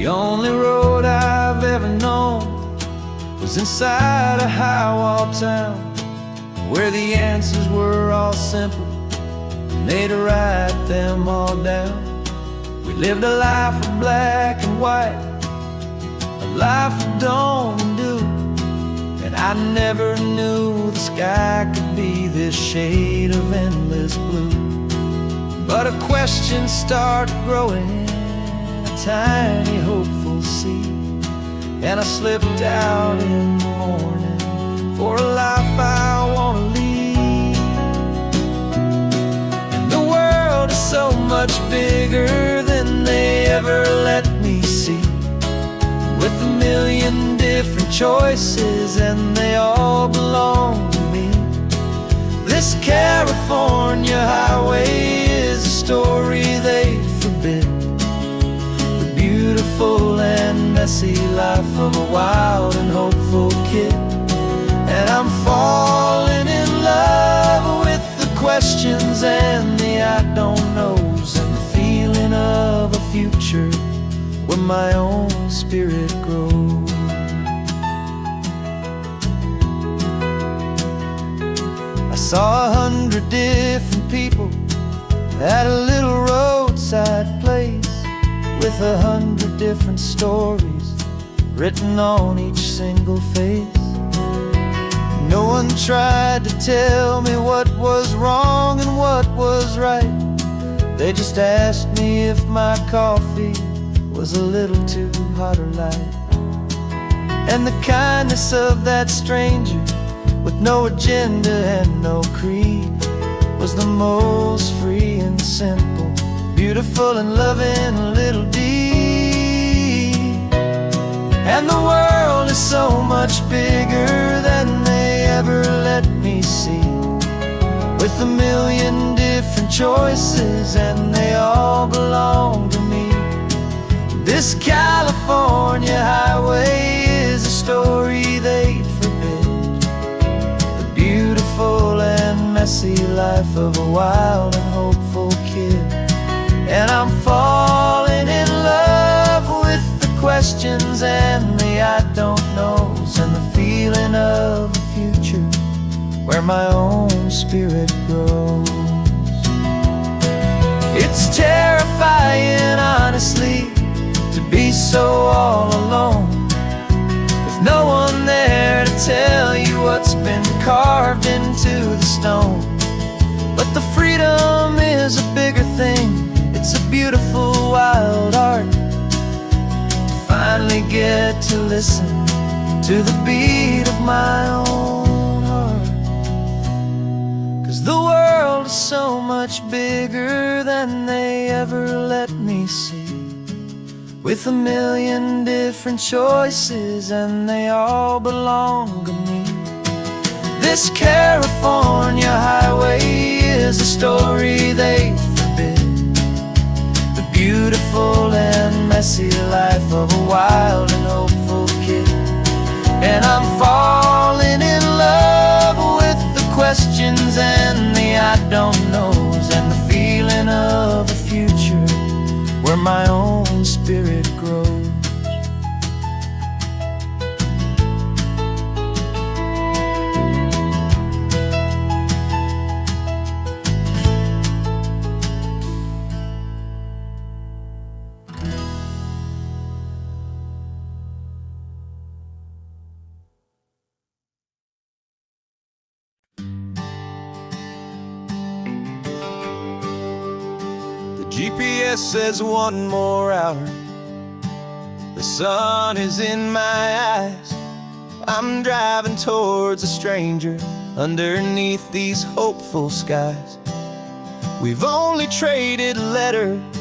The only road I've ever known was inside a high-wall town, where the answers were all simple and they'd write them all down. We lived a life of black and white, a life of dawn and dew, and I never knew the sky could be this shade of endless blue. But a question started growing, a tiny hopeful seed, and I slipped out in the morning for a life I want to lead. And the world is so much bigger than they ever let me see, with a million different choices and they all belong to me. This California highway is a story they forbid, the beautiful and messy life of a wild and hopeful kid. And I'm falling in love with the questions and the I don't knows, and the feeling of a future where my own spirit grows. I saw 100 different people at a little roadside place, with 100 different stories written on each single face. No one tried to tell me what was wrong and what was right. They just asked me if my coffee was a little too hot or light. And the kindness of that stranger, with no agenda and no creed, was the most free and simple, beautiful and loving little deed. And the world is so much bigger than they ever let me see, with a million different choices and they all belong to me. This California highway is a story they'd forbid, the beautiful and messy life of a wild and hopeful kid. And I'm falling in love with the questions and the I don't knows, and the feeling of a future where my own spirit grows. It's terrifying, honestly, to be so all alone, with no one there to tell you what's been carved into the stone. But the freedom is a bigger thing, it's a beautiful wild art, to finally get to listen to the beat of my own heart. 'Cause the world is so much bigger than they ever let me see, with a million different choices and they all belong to me. This California highway is a story they forbid, the beautiful and messy life of a wild and hopeful kid. And I'm falling in love with the questions and the I don't knows, and the feeling of a future where my own spirit grows. GPS says 1 more hour, the sun is in my eyes. I'm driving towards a stranger underneath these hopeful skies. We've only traded letters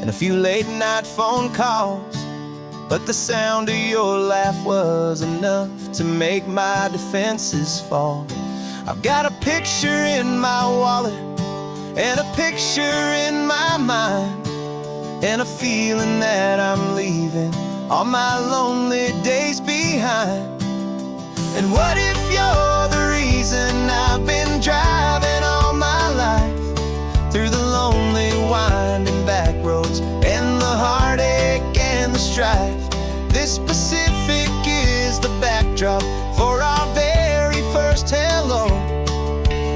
and a few late night phone calls, but the sound of your laugh was enough to make my defenses fall. I've got a picture in my wallet and a picture in my mind, and a feeling that I'm leaving all my lonely days behind. And what if you're the reason I've been driving all my life, through the lonely winding back roads and the heartache and the strive. This Pacific is the backdrop for our very first hello.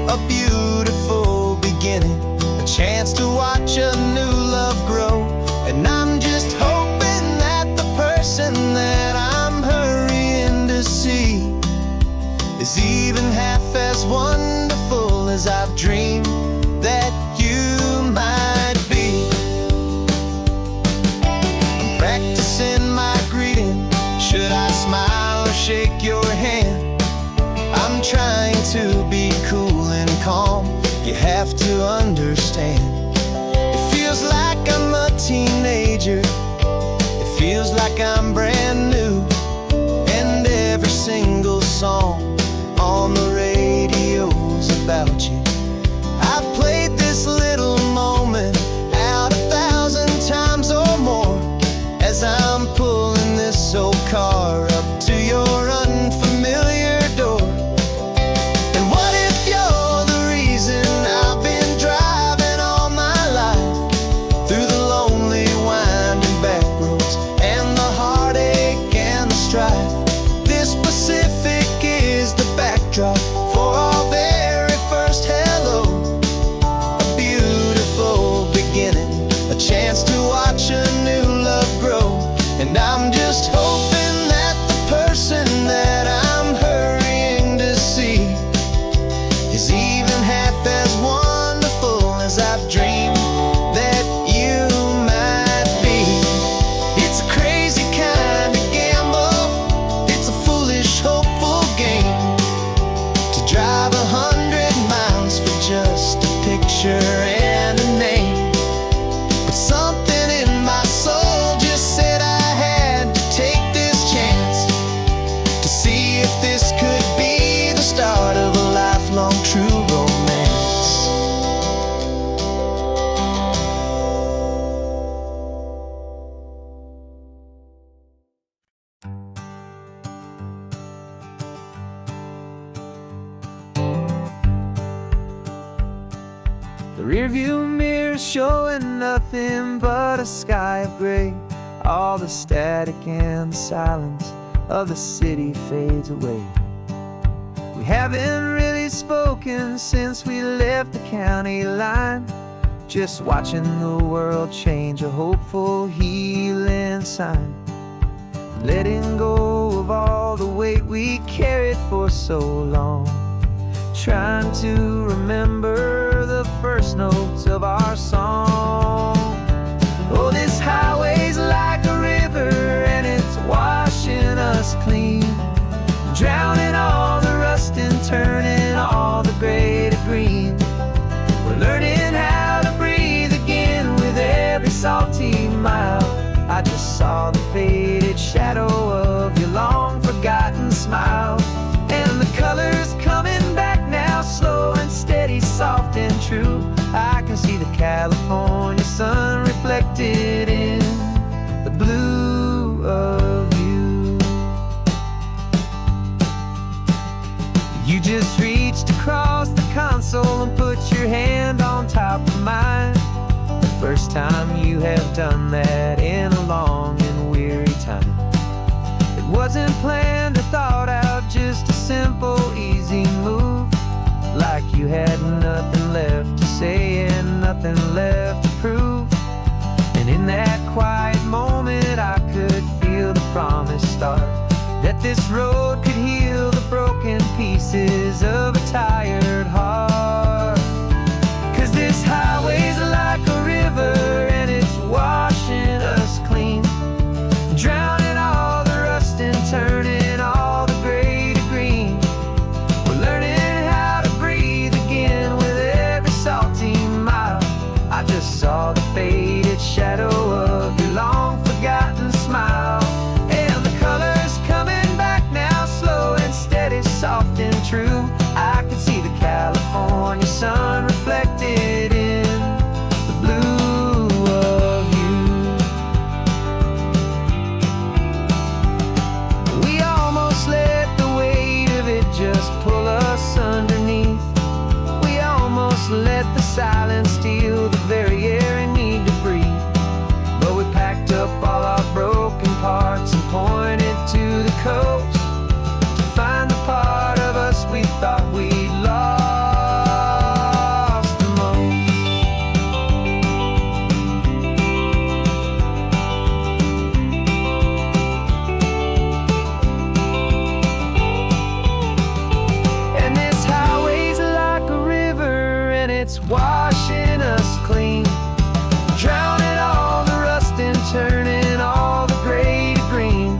A beautiful beginning, a chance to watch a new love grow. And I'm just hoping that the person that I'm hurrying to see is even half as wonderful as I've dreamed that you might be. I'm practicing my greeting. Should I smile or shake your hand? I'm trying to be cool and calm. You have to understand. It feels like I'm a teenager. It feels like I'm brand new. And every single song on the radio's about you. I've played this little moment out 1,000 times or more as I'm pulling this old car up to your unfamiliar door. And what if you're the reason I've been driving all my life through the lonely winding back roads and the heartache and the strife? This Pacific is the backdrop for our very first hello. A beautiful beginning, a chance to watch a new love grow. And I'm just hoping that the person that I'm hurrying to see is even half as wonderful as I've dreamed that you might be. It's a crazy kind of gamble. It's a foolish, hopeful game to drive 100 miles for just a picture and a name. But something in my soul just said I had to take this chance to see if this could be the start of a lifelong true romance. The rearview mirror's showing nothing but a sky of gray. All the static and the silence of the city fades away. We haven't really spoken since we left the county line. Just watching the world change, a hopeful healing sign. Letting go of all the weight we carried for so long. Trying to remember the first notes of our song. Oh, this highway's like a river and it's washing us clean, drowning all the rust and turning all the gray to green. We're learning how to breathe again with every salty mile. I just saw the faded shadow of your long forgotten smile. And the colors coming back now, slow and steady, soft and true. I can see the California sun reflected in the blue of you. You just reached across the console and put your hand on top of mine. The first time you have done that in a long and weary time. It wasn't planned or thought out, just a simple, easy move. Like you had nothing left to say and nothing left to prove. And in that quiet moment I could feel the promise start, that this road could heal the broken pieces of a tired heart. 'Cause this highway's like a river and it's washing us clean, drowning all the rust and turning all the gray to green. We're learning how to breathe again with every salty mile. I just saw the faded shadow of your long forgotten smile. And the colors coming back now, slow coast to find the part of us we thought we lost the most. And this highway's like a river, and it's washing us clean, drowning all the rust and turning all the gray to green.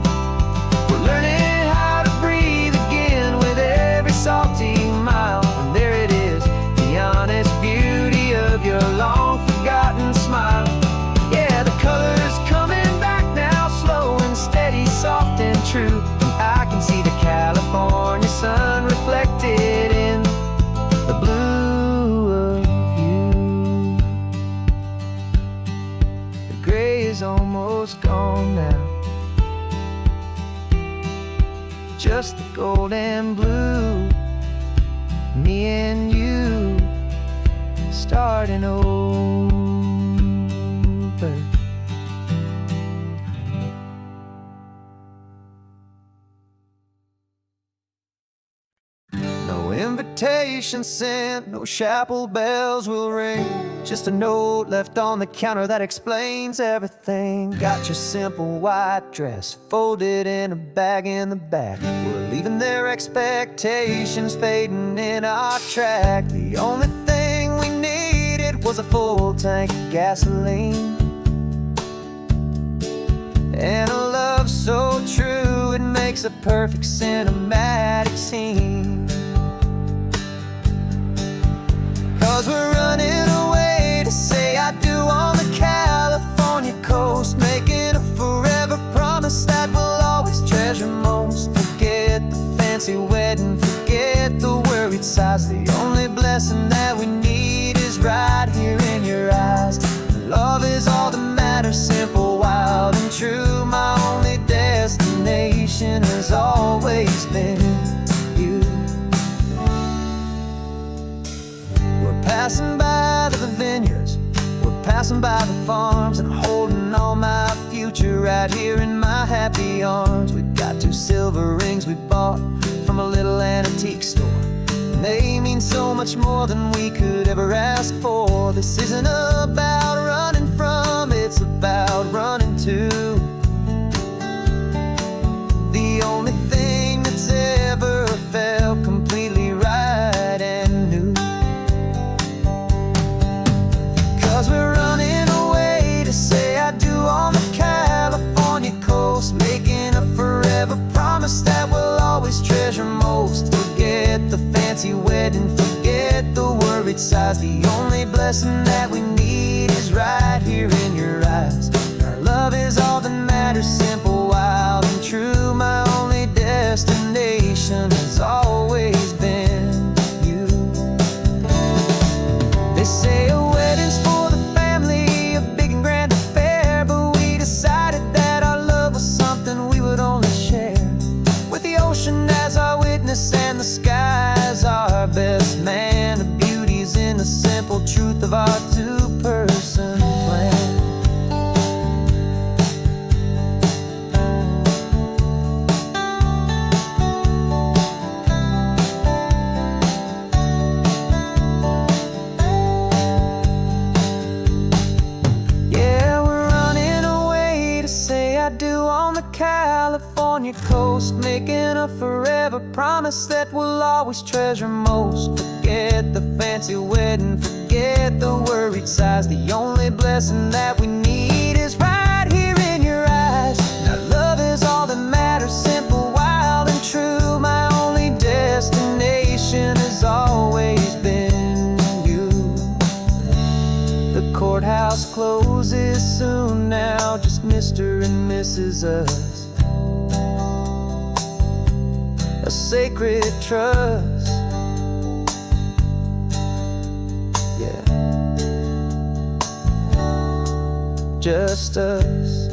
We're learning how to breathe again with every salty mile. And there it is, the honest beauty of your long forgotten smile. Yeah, the color's coming back now, slow and steady, soft and true. And I can see the California sun reflected in the blue of you. The gray is almost gone now, just the gold and blue. Me and you starting over. No invitation sent, no chapel bells will ring, just a note left on the counter that explains everything. Got your simple white dress folded in a bag in the back. We're leaving their expectations fading in our track. The only thing we needed was a full tank of gasoline, and a love so true it makes a perfect cinematic scene. 'Cause we're running away to say I do on the California coast, making a forever promise that we'll always treasure most. Forget the fancy wedding, forget the worried sighs. The only blessing that we need is right here in your eyes. Love is all that matters, simple, wild and true. My only destination has always been you. We're passing by the vineyards, we're passing by the farms, and holding all my future right here in my happy arms. We've got 2 silver rings we bought from a little antique store, and they mean so much more than we could ever ask for. This isn't about running from, it's about running to the only thing that's ever felt completely right and new. 'Cause we're running away to say I do on the California coast, making a forever promise that we'll always treasure most. Forget the fancy wedding, forget the worried sighs. The only blessing that we need is right here in your eyes. Our love is all that matters, simple, wild and true. My only destination has always been you. They say a wedding's for the family, a big and grand affair, but we decided that our love was something we would only share with the ocean as our witness and the sky as our best man. The beauty's in the simple truth of our 2-person plan. Yeah, we're running away to say I do on the California coast, making a forever promise that we'll always treasure most. Forget the fancy wedding, forget the worried sighs. The only blessing that we need is right here in your eyes. Now love is all that matters, simple, wild and true. My only destination has always been you. The courthouse closes soon now, just Mr. and Mrs. Us, a sacred trust. Yeah, just us.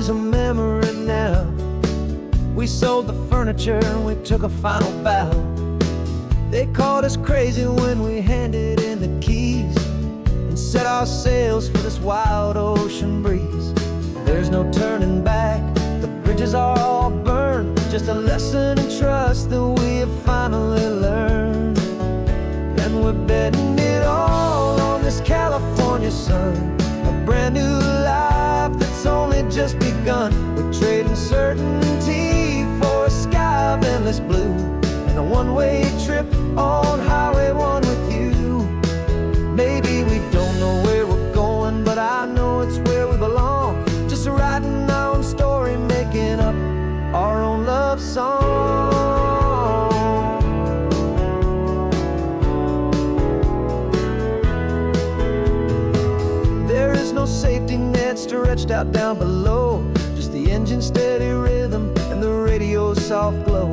is a memory now. We sold the furniture and we took a final bow. They called us crazy when we handed in the keys and set our sails for this wild ocean breeze. There's no turning back, the bridges are all burned. Just a lesson in trust that we have finally learned. And we're betting it all on this California sun, a brand new life that's only just begun. We're trading certainty for a sky of endless blue and a one-way trip on Highway 1 with you. Maybe we don't know where we're going, but I know it's where we belong. Just writing our own story, making up our own love song. There is no safety net stretched out down below, just the engine's steady rhythm and the radio's soft glow.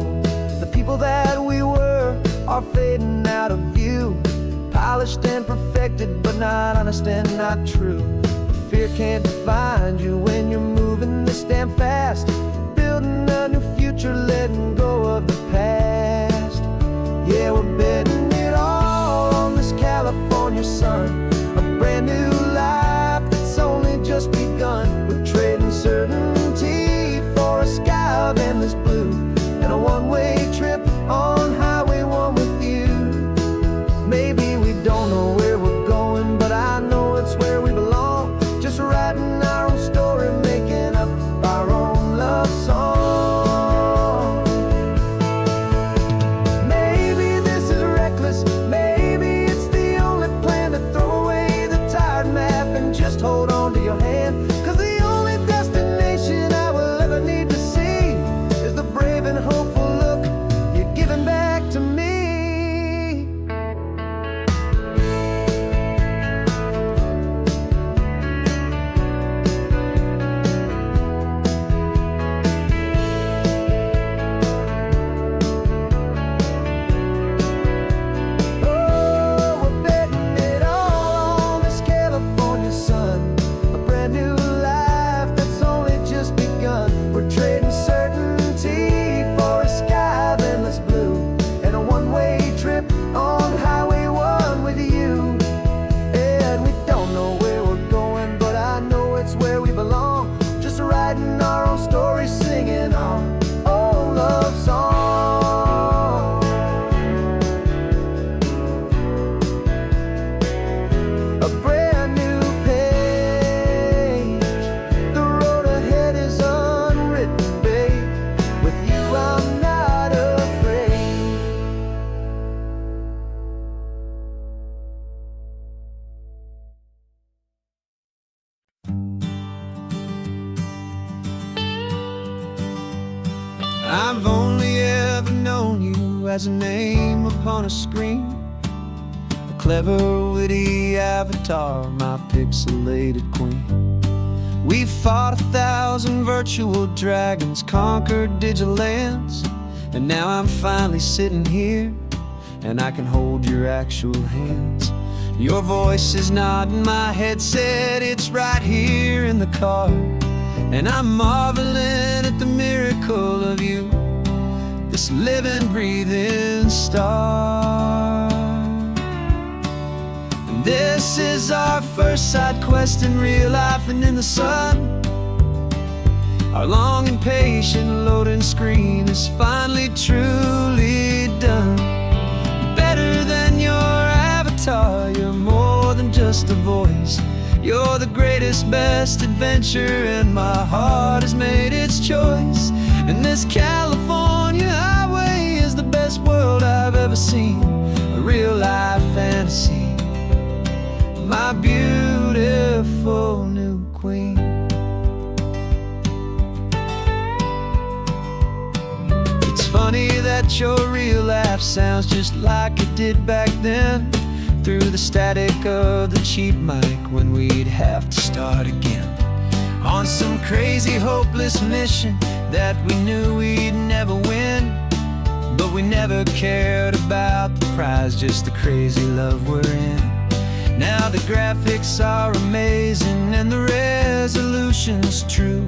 The people that we were are fading out of view, polished and perfected, but not honest and not true. Fear can't define you when you're moving this damn fast, building a new future, letting go of the past. Yeah, we're betting it all on this California sun, a brand new life that's only just begun. We're trading certainty for a sky of endless blue and a one-way trip on Highway 1 with you. Maybe we don't know where we're going, but I know it's where we belong. Just writing our own story, making up our own love song. Maybe this is reckless, maybe it's the only plan to throw away the tired map and just hold on to your hand. Cause the only destination I will ever need to see is the brave and hopeful look you're giving back to me. I've only ever known you as a name upon a screen, a clever, witty avatar, my pixelated queen. We fought 1,000 virtual dragons, conquered digital lands, and now I'm finally sitting here, and I can hold your actual hands. Your voice is not in my headset, it's right here in the car, and I'm marveling at the miracle of you, this living, breathing star. And this is our first side quest in real life and in the sun. Our long and patient loading screen is finally truly done. Better than your avatar, you're more than just a voice. You're the greatest, best adventure, and my heart has made its choice. And this California highway is the best world I've ever seen, a real life fantasy, my beautiful new queen. It's funny that your real life sounds just like it did back then, through the static of the cheap mic when we'd have to start again, on some crazy hopeless mission that we knew we'd never win. But we never cared about the prize, just the crazy love we're in. Now the graphics are amazing and the resolution's true,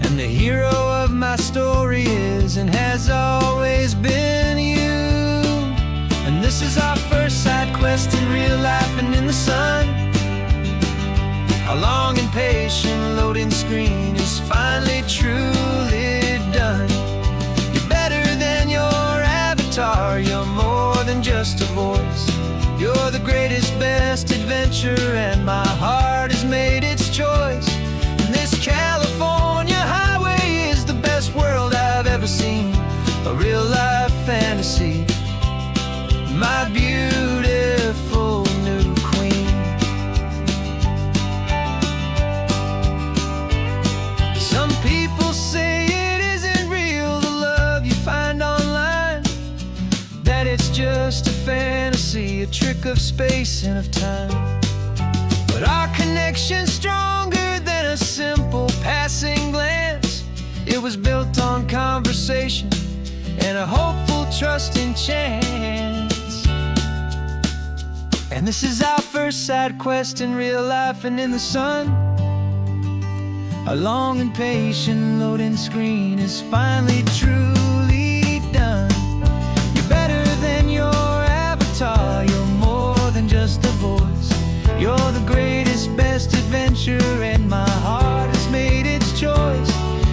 And the hero of my story is and has always been you. And this is our first side quest in real life and in the sun. Our long and patient loading screen is finally truly done. You're better than your avatar, you're more than just a voice. You're the greatest, best adventure, and my heart has made its choice. And this California highway is the best world I've ever seen, a real life fantasy, my beautiful new queen. Some people say it isn't real, the love you find online, that it's just a fantasy, a trick of space and of time. But our connection's stronger than a simple passing glance. It was built on conversation and a hopeful, trusting chance. And this is our first side quest in real life and in the sun. Our long and patient loading screen is finally truly done. You're better than your avatar, you're more than just a voice. You're the greatest, best adventure, and my heart has made its choice.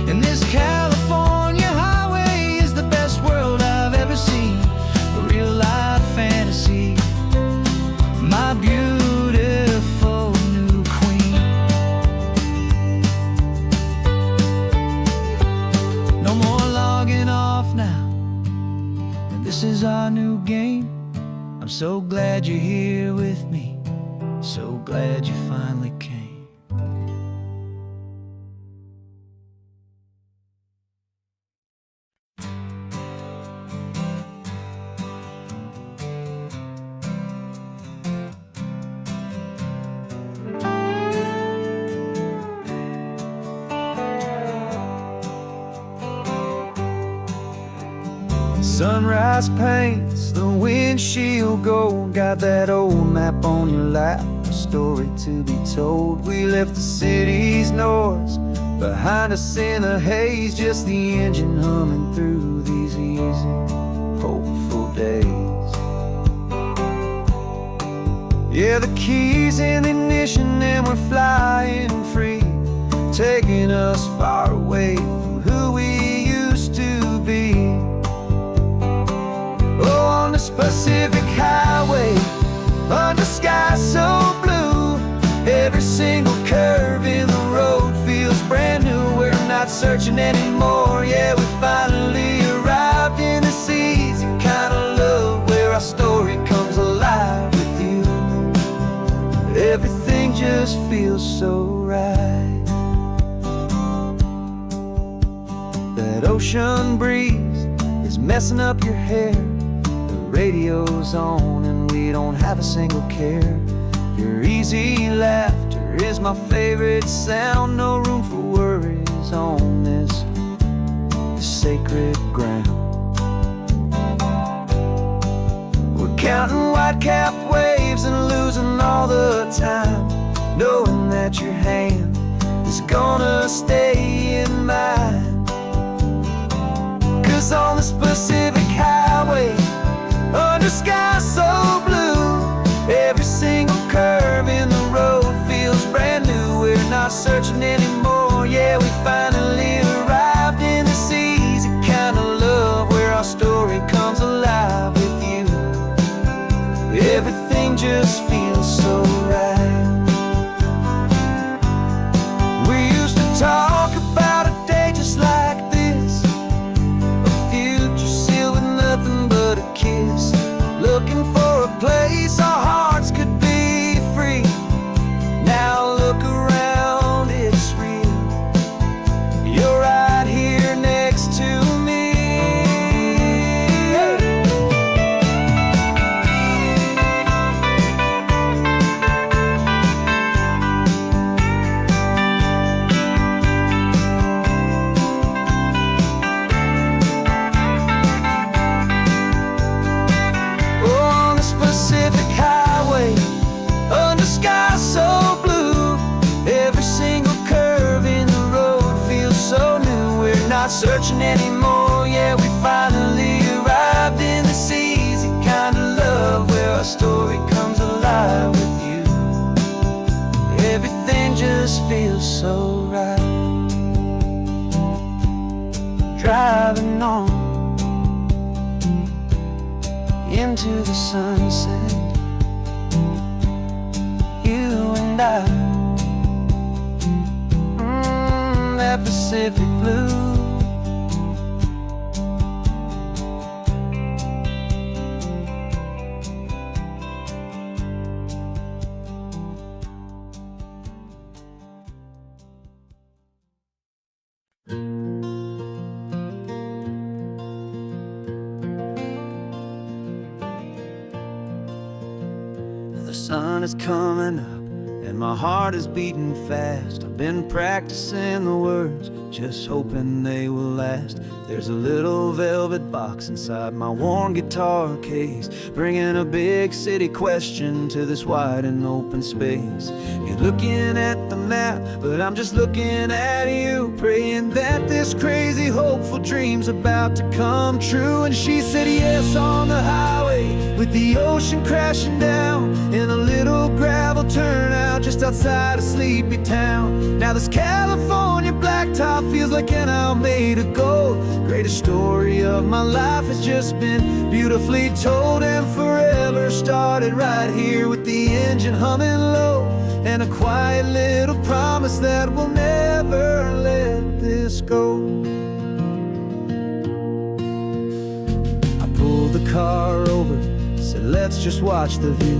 And this California highway is the best world I've ever seen, a real life fantasy, my beautiful new queen. No more logging off now, and this is our new game. I'm so glad you're here with me, so glad you finally came. Sunrise paints the windshield gold. Got that old map on your lap, a story to be told. We left the city's noise behind us in the haze, just the engine humming through these easy, hopeful days. Yeah, the keys in the ignition and we're flying free, taking us far away from who we used to be. Oh, on this Pacific highway, under sky so blue, every single curve in the road feels brand new. We're not searching anymore, yeah, we finally arrived in this easy kind of love, where our story comes alive with you. Everything just feels so right. That ocean breeze is messing up your hair, radio's on and we don't have a single care. Your easy laughter is my favorite sound. No room for worries on this sacred ground. We're counting white-capped waves and losing all the time, knowing that your hand is gonna stay in mine. 'Cause on this Pacific highway, under sky so blue, every single curve in the road feels brand new. We're not searching anymore, yeah, we finally arrived in this easy kind of love, where our story comes alive with you. Everything just feels so right. We used to talk about a day just like this, a future sealed with nothing but a kiss, looking for a place our hearts could be free. Now look around, it's real. You're right here next to me. searching anymore. Yeah, we finally arrived in this easy kind of love where our story comes alive with you. Everything just feels so right. Driving on into the sunset, you and I, that Pacific blue. The sun is coming up and my heart is beating fast. I've been practicing the words, just hoping they will last. There's a little velvet box inside my worn guitar case, bringing a big city question to this wide and open space. You're looking at the map, but I'm just looking at you, praying that this crazy hopeful dream's about to come true. And she said yes on the highway with the ocean crashing down in a little gravel turnout just outside of Sleepy Town. Now this California blacktop feels like an isle made of gold. Greatest story of my life has just been beautifully told, and forever started right here with the engine humming low, and a quiet little promise that we'll never let this go. I pulled the car over, said let's just watch the view.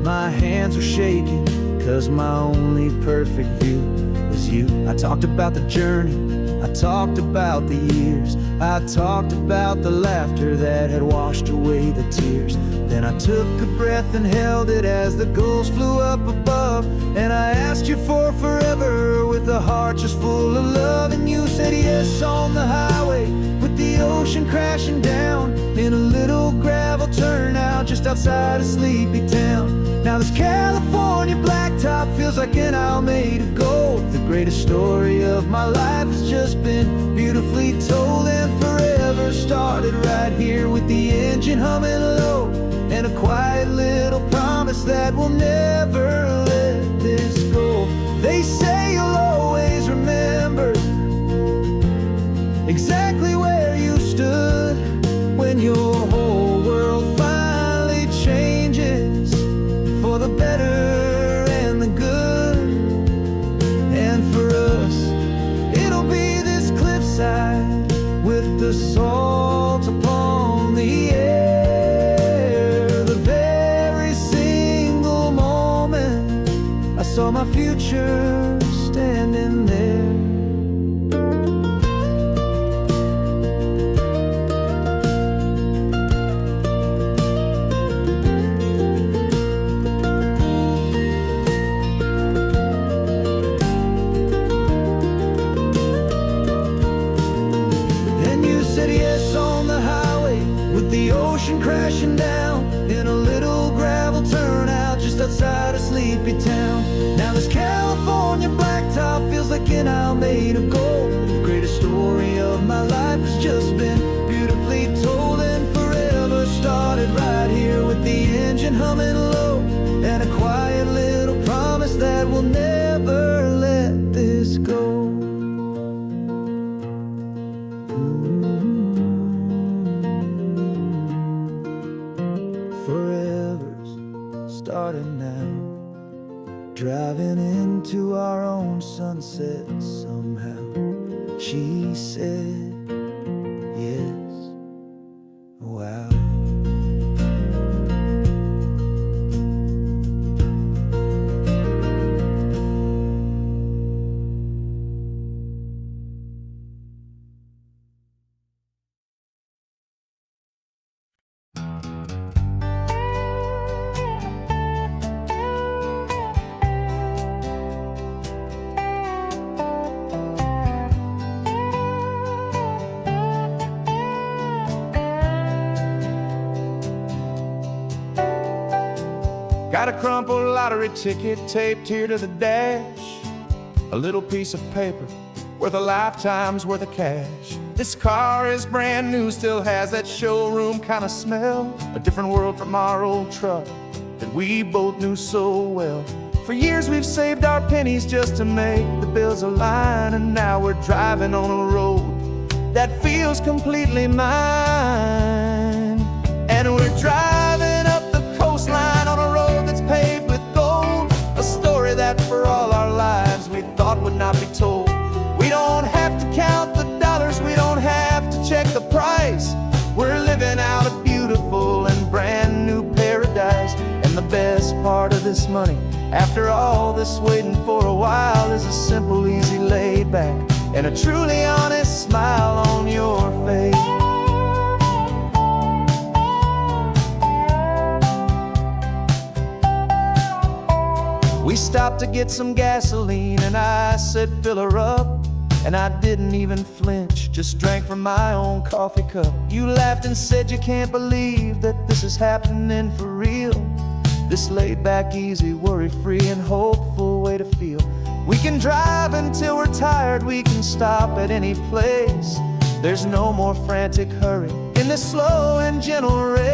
My hands were shaking, cause my only perfect view was you. I talked about the journey, I talked about the years, I talked about the laughter that had washed away the tears. Then I took a breath and held it as the gulls flew up above, and I asked you for forever with a heart just full of love. And you said yes on the highway with the ocean crashing down in a little gravel turnout just outside of Sleepy Town. Now this California blacktop feels like an isle made of gold. The greatest story of my life has just been beautifully told, and forever started right here with the engine humming low, and a quiet little promise that we'll never let this go. They say you'll always remember exactly where you stood when your whole world finally changes for the better and the good. And for us, it'll be this cliffside with the salt upon the air. The very single moment I saw my future standing there. The ocean crashing down in a little gravel turnout just outside of Sleepy Town. Now this California blacktop feels like an isle made of gold. The greatest story of my life has just been beautifully told, and forever started right here with the engine humming low, and a quiet little promise that we'll never let this go. Starting now, driving into our own sunset somehow. She said yes, wow. Got a crumpled lottery ticket taped here to the dash, a little piece of paper worth a lifetime's worth of cash. This car is brand new, still has that showroom kind of smell. A different world from our old truck that we both knew so well. For years we've saved our pennies just to make the bills align, and now we're driving on a road that feels completely mine. And we're driving up the coastline on a road that's paved with gold, a story that for all our lives we thought would not be told. We don't have to count the dollars, we don't have to check the price. We're living out a beautiful and brand new paradise. And the best part of this money, after all this waiting for a while, is a simple, easy, laid back, and a truly honest smile on your face. We stopped to get some gasoline, and I said, fill her up. And I didn't even flinch, just drank from my own coffee cup. You laughed and said you can't believe that this is happening for real. This laid back, easy, worry-free and hopeful way to feel. We can drive until we're tired, we can stop at any place. There's no more frantic hurry in this slow and gentle race.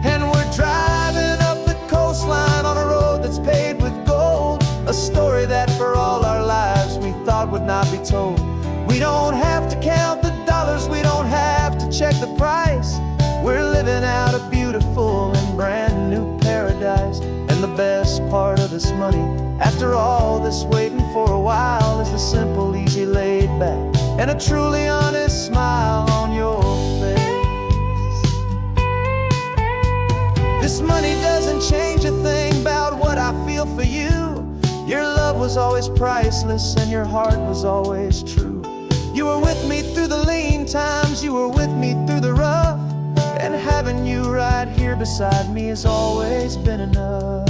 And we're driving up the coastline on a road that's paved with gold, a story that for all our lives we thought would not be told. We don't have to count the dollars, we don't have to check the price. We're living out a beautiful and brand new paradise. And the best part of this money, after all this waiting for a while, is the simple, easy, laid back, and a truly honest smile on your face. This money doesn't change a thing about what I feel for you. Your love was always priceless and your heart was always true. You were with me through the lean times, you were with me through the rough, and having you right here beside me has always been enough.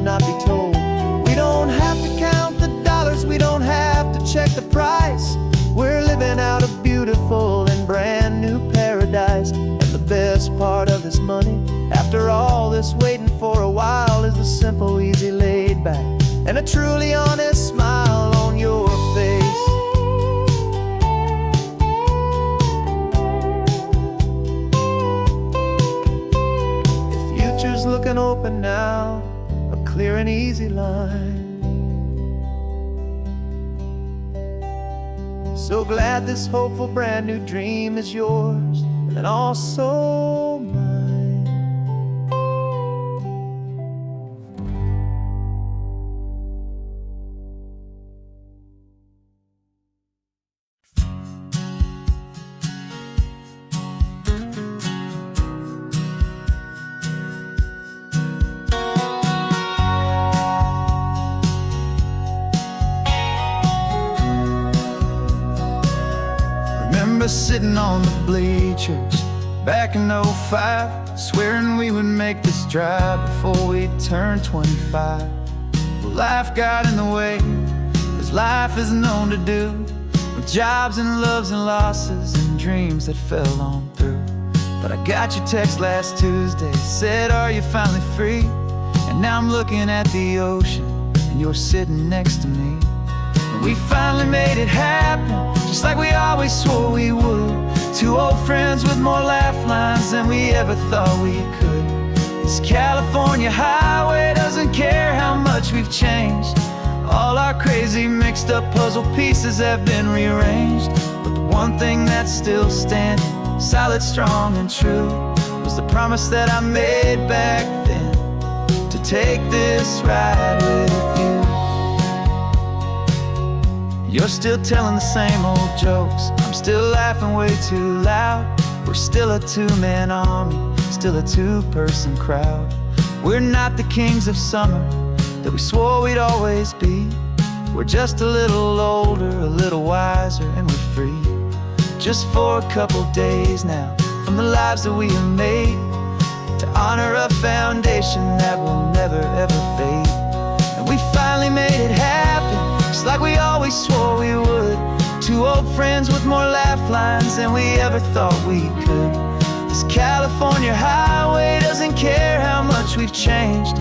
Not be told. We don't have to count the dollars, we don't have to check the price. We're living out a beautiful and brand new paradise. And the best part of this money, after all this waiting for a while, is the simple, easy, laid back, and a truly honest smile on your face. The future's looking open now, clear and easy line. So glad this hopeful brand new dream is yours, and also mine. Sitting on the bleachers back in '05, swearing we would make this drive before we turned 25. Well, life got in the way, as life is known to do, with jobs and loves and losses and dreams that fell on through. But I got your text last Tuesday, said, are you finally free? And now I'm looking at the ocean, and you're sitting next to me. And we finally made it happen, just like we always swore we would. Two old friends with more laugh lines than we ever thought we could. This California highway doesn't care how much we've changed. All our crazy mixed up puzzle pieces have been rearranged. But the one thing that's still standing, solid, strong, and true, was the promise that I made back then, to take this ride with you. You're still telling the same old jokes, I'm still laughing way too loud. We're still a two-man army, still a two-person crowd. We're not the kings of summer that we swore we'd always be. We're just a little older, a little wiser, and we're free. Just for a couple days now, from the lives that we have made, to honor a foundation that will never ever fade. And we finally made it happen, just like we always swore we would. Two old friends with more laugh lines than we ever thought we could. This California highway doesn't care how much we've changed.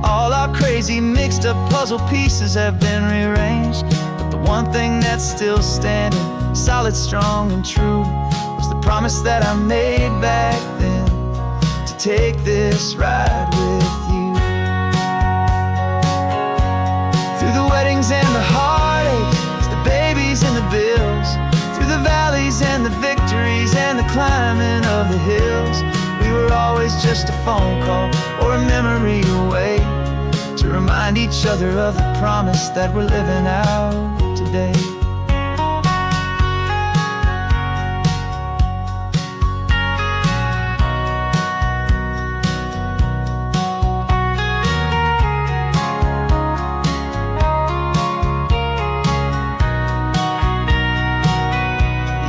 All our crazy mixed up puzzle pieces have been rearranged, but the one thing that's still standing, solid, strong, and true, was the promise that I made back then, to take this ride with you. Through the weddings and the heartaches, the babies and the bills, through the valleys and the victories and the climbing of the hills, we were always just a phone call or a memory away, to remind each other of the promise that we're living out today.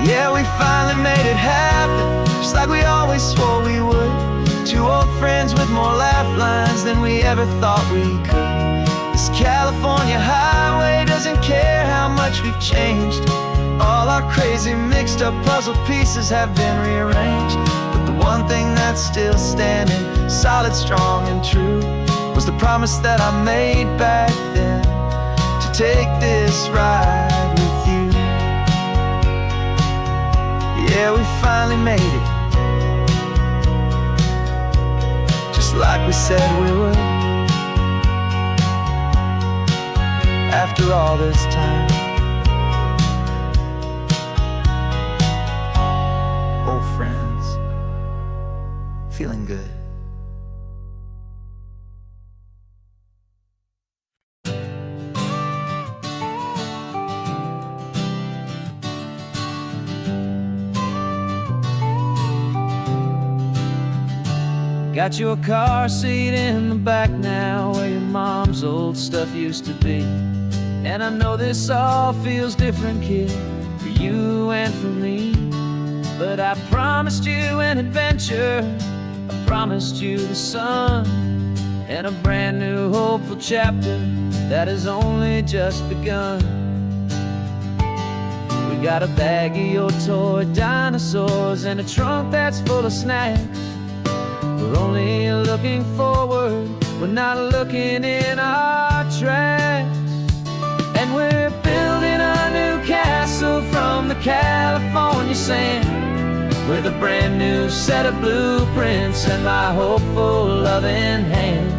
Yeah, we finally made it happen, just like we always swore we would. Two old friends with more laugh lines than we ever thought we could. This California highway doesn't care how much we've changed. All our crazy mixed up puzzle pieces have been rearranged, but the one thing that's still standing, solid, strong, and true, was the promise that I made back then, to take this ride with you. Yeah, we finally made it, like we said we would. After all this time, old friends, feeling good. Got your car seat in the back now, where your mom's old stuff used to be. And I know this all feels different, kid, for you and for me. But I promised you an adventure, I promised you the sun, and a brand new hopeful chapter that has only just begun. We got a bag of your toy dinosaurs and a trunk that's full of snacks. We're only looking forward, we're not looking in our tracks. And we're building a new castle from the California sand, with a brand new set of blueprints and my hopeful loving hand.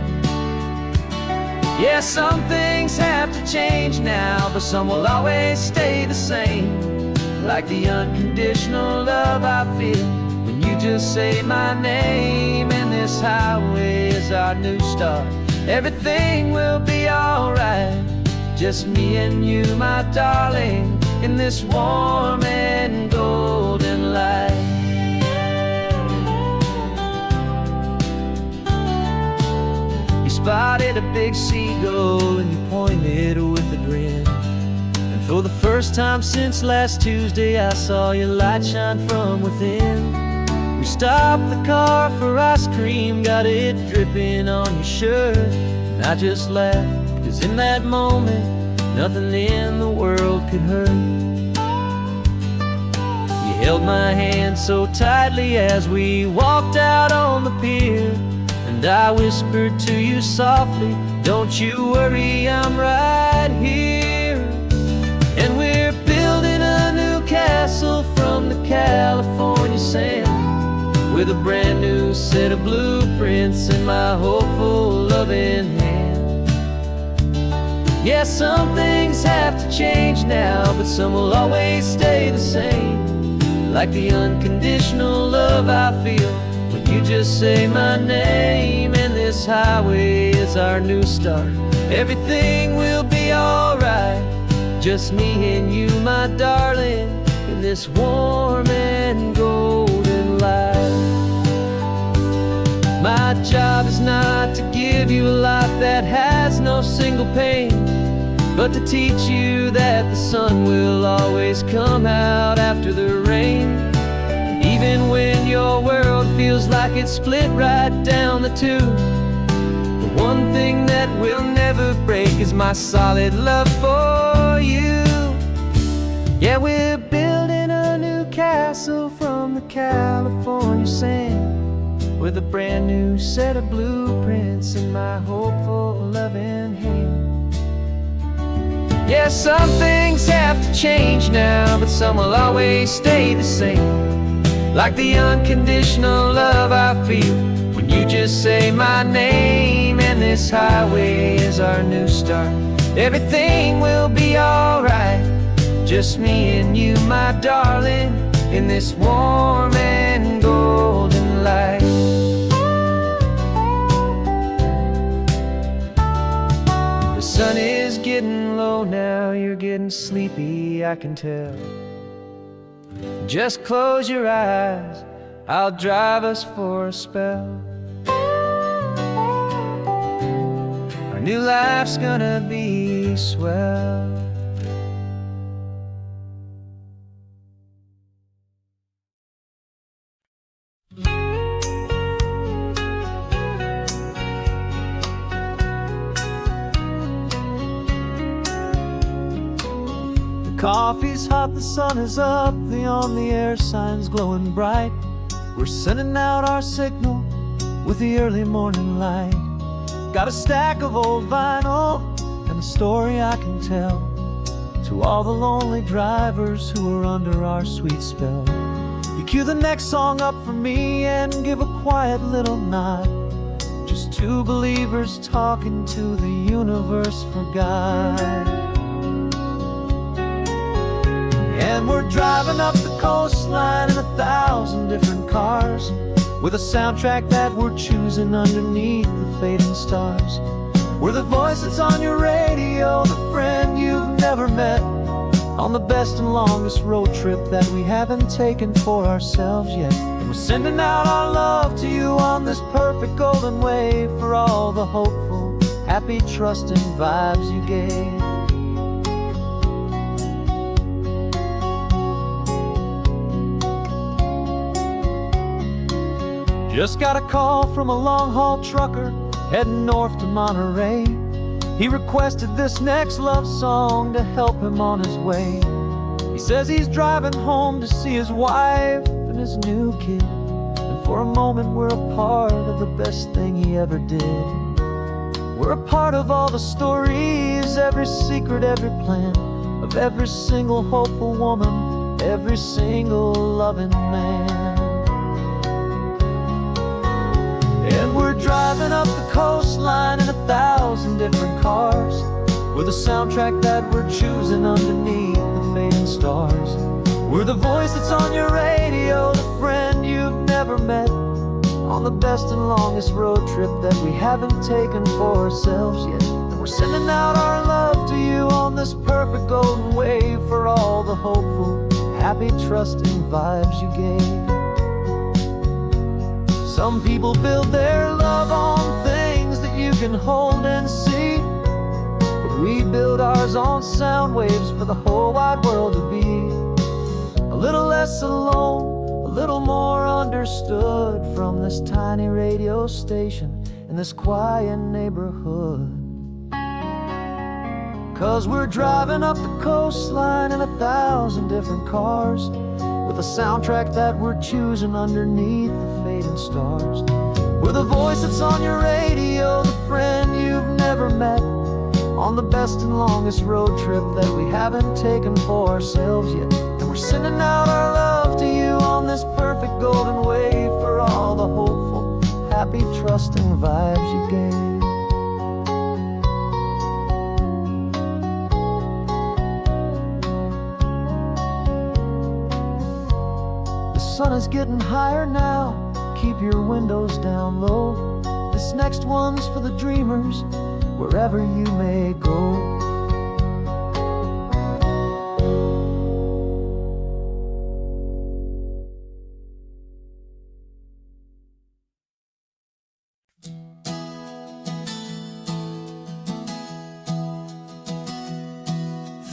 Yeah, some things have to change now, but some will always stay the same, like the unconditional love I feel when you just say my name. And this highway is our new start, everything will be alright, just me and you, my darling, in this warm and golden light. You spotted a big seagull and you pointed with a grin, and for the first time since last Tuesday I saw your light shine from within. We stopped the car for ice cream, got it dripping on your shirt, and I just laughed, 'cause in that moment nothing in the world could hurt. You held my hand so tightly as we walked out on the pier, and I whispered to you softly, don't you worry, I'm right here. And we're building a new castle from the California sand, with a brand new set of blueprints in my hopeful loving hand. Yeah, some things have to change now, but some will always stay the same, like the unconditional love I feel when you just say my name. And this highway is our new start, everything will be alright, just me and you, my darling, in this warm and golden light. My job is not to give you a life that has no single pain, but to teach you that the sun will always come out after the rain. And even when your world feels like it's split right down the tube. The one thing that will never break is my solid love for you. Yeah, we're building a new castle from the California sand, with a brand new set of blueprints in my hopeful, loving hand. Yeah, some things have to change now, but some will always stay the same. Like the unconditional love I feel when you just say my name. And this highway is our new start. Everything will be alright, just me and you, my darling, in this warm and golden light. The sun is getting low now, you're getting sleepy, I can tell. Just close your eyes, I'll drive us for a spell. Our new life's gonna be swell. Coffee's hot, the sun is up, the on-the-air sign's glowing bright. We're sending out our signal with the early morning light. Got a stack of old vinyl and a story I can tell to all the lonely drivers who are under our sweet spell. You cue the next song up for me and give a quiet little nod. Just two believers talking to the universe for God. And we're driving up the coastline in 1,000 different cars, with a soundtrack that we're choosing underneath the fading stars. We're the voice that's on your radio, the friend you've never met, on the best and longest road trip that we haven't taken for ourselves yet. And we're sending out our love to you on this perfect golden wave, for all the hopeful, happy, trusting vibes you gave. Just got a call from a long-haul trucker heading north to Monterey. He requested this next love song to help him on his way. He says he's driving home to see his wife and his new kid, and for a moment we're a part of the best thing he ever did. We're a part of all the stories, every secret, every plan, of every single hopeful woman, every single loving man. And we're driving up the coastline in 1,000 different cars, with a soundtrack that we're choosing underneath the fading stars. We're the voice that's on your radio, the friend you've never met, on the best and longest road trip that we haven't taken for ourselves yet. And we're sending out our love to you on this perfect golden wave, for all the hopeful, happy, trusting vibes you gave. Some people build their love on things that you can hold and see, but we build ours on sound waves for the whole wide world to be a little less alone, a little more understood, from this tiny radio station in this quiet neighborhood. 'Cause we're driving up the coastline in 1,000 different cars, with a soundtrack that we're choosing underneath the fading stars. We're the voice that's on your radio, the friend you've never met, on the best and longest road trip that we haven't taken for ourselves yet. And we're sending out our love to you on this perfect golden wave, for all the hopeful, happy, trusting vibes you gave. The sun is getting higher now, keep your windows down low. This next one's for the dreamers, wherever you may go.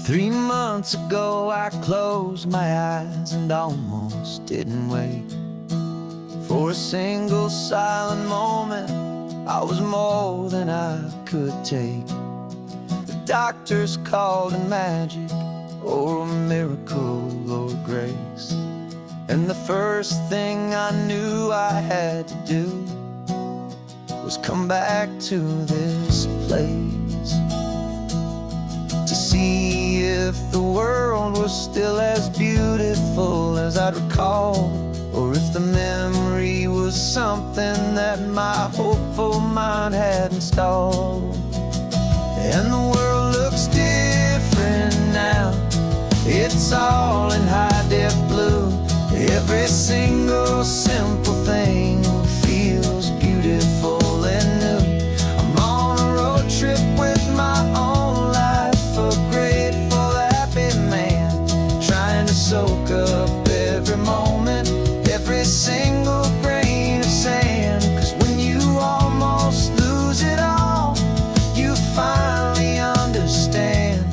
3 months ago I closed my eyes and almost didn't wait for a single silent moment. I was more than I could take. The doctors called it magic or a miracle or grace, and the first thing I knew I had to do was come back to this place to see if the world was still as beautiful as I'd recall, or if the memory was something that my hopeful mind had installed. And the world looks different now. It's all in high-def blue. Every single simple thing feels beautiful and new. I'm on a road trip with my own life, a grateful, happy man, trying to soak up every moment, every single grain of sand. 'Cause when you almost lose it all, you finally understand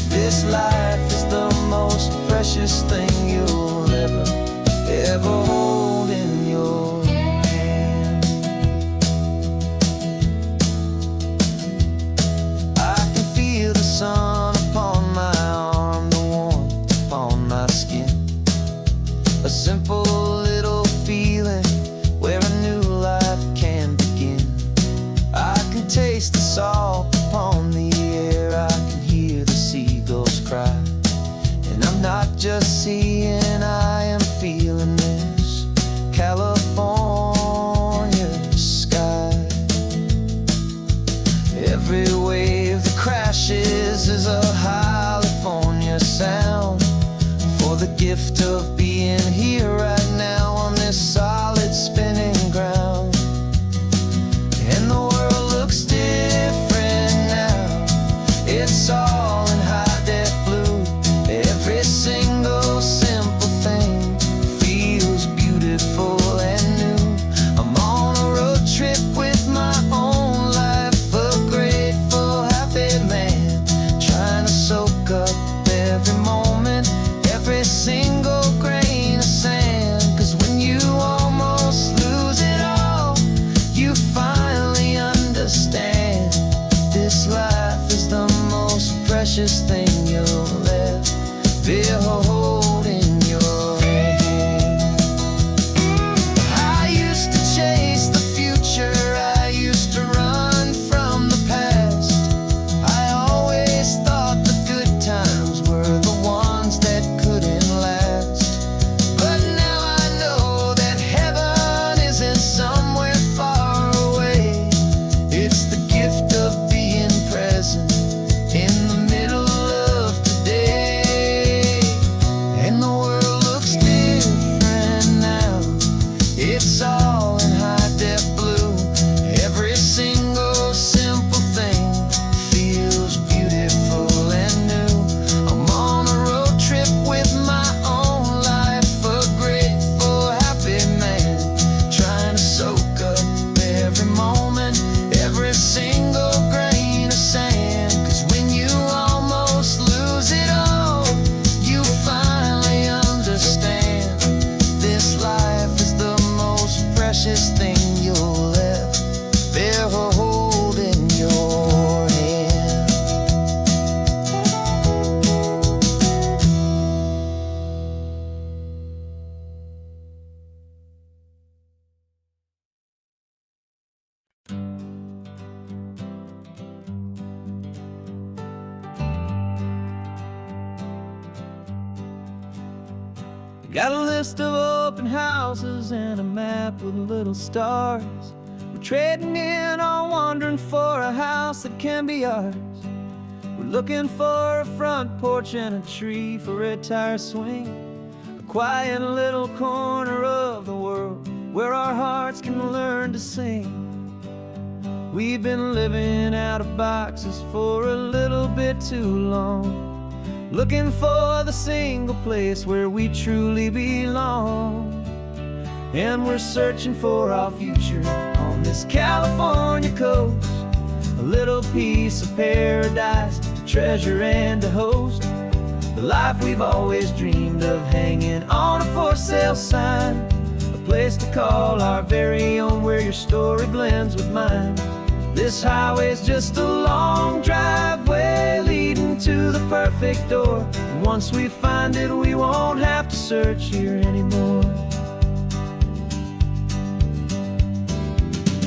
this life is the most precious thing you'll ever hold in your hand. I can feel the sun upon my arm, the warmth upon my skin, a simple little feeling where a new life can begin. I can taste the salt upon the air, I can hear the seagulls cry, and I'm not just seeing, I am feeling this California sky. Every wave that crashes is a California sound, for the gift of being here right now on this solid spinning ground. And the world looks different now. It's all in high-def blue. Every single simple thing feels beautiful and new. I'm on a road trip with my own life, a grateful, happy man, trying to soak up every moment, every single grain of sand. 'Cause when you almost lose it all, you finally understand this life is the most precious thing you'll ever hold in your hand. I used to chase the future, I used to run from the past. I always thought the good times were the ones that couldn't last. But now I know that heaven isn't somewhere far away. It's the gift of being present in the middle of today. And the world looks different now. It's all in high-def blue. Every single simple thing feels beautiful and new. I'm on a road trip with my own life, a grateful, happy man, trying to soak up every moment, every single grain of sand. 'Cause when you almost lose it all, you finally understand this life is the most precious thing you'll ever hold in your hand. Got a list of open houses and a map with little stars. We're trading in or wandering for a house that can be ours. We're looking for a front porch and a tree for a tire swing, a quiet little corner of the world where our hearts can learn to sing. We've been living out of boxes for a little bit too long, looking for the single place where we truly belong. And we're searching for our future on this California coast, a little piece of paradise to treasure and to host. the life we've always dreamed of, hanging on a for sale sign, a place to call our very own, where your story blends with mine. This highway's just a long driveway leading to the perfect door, and once we find it, we won't have to search here anymore.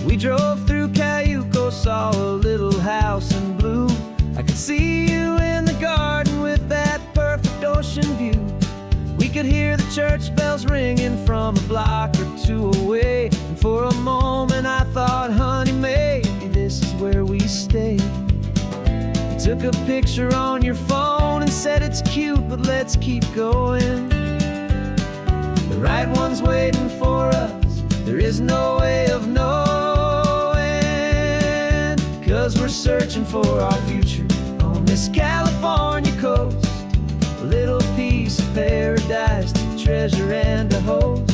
We drove through Cayuco, saw a little house in blue. I could see you in the garden with that perfect ocean view. We could hear the church bells ringing from a block or two away, and for a moment I thought, honey, maybe this is where we stay. You took a picture on your phone and said it's cute, but let's keep going. The right one's waiting for us, there is no way of knowing, 'cause we're searching for our future on this California coast. A little piece of paradise to treasure and to host,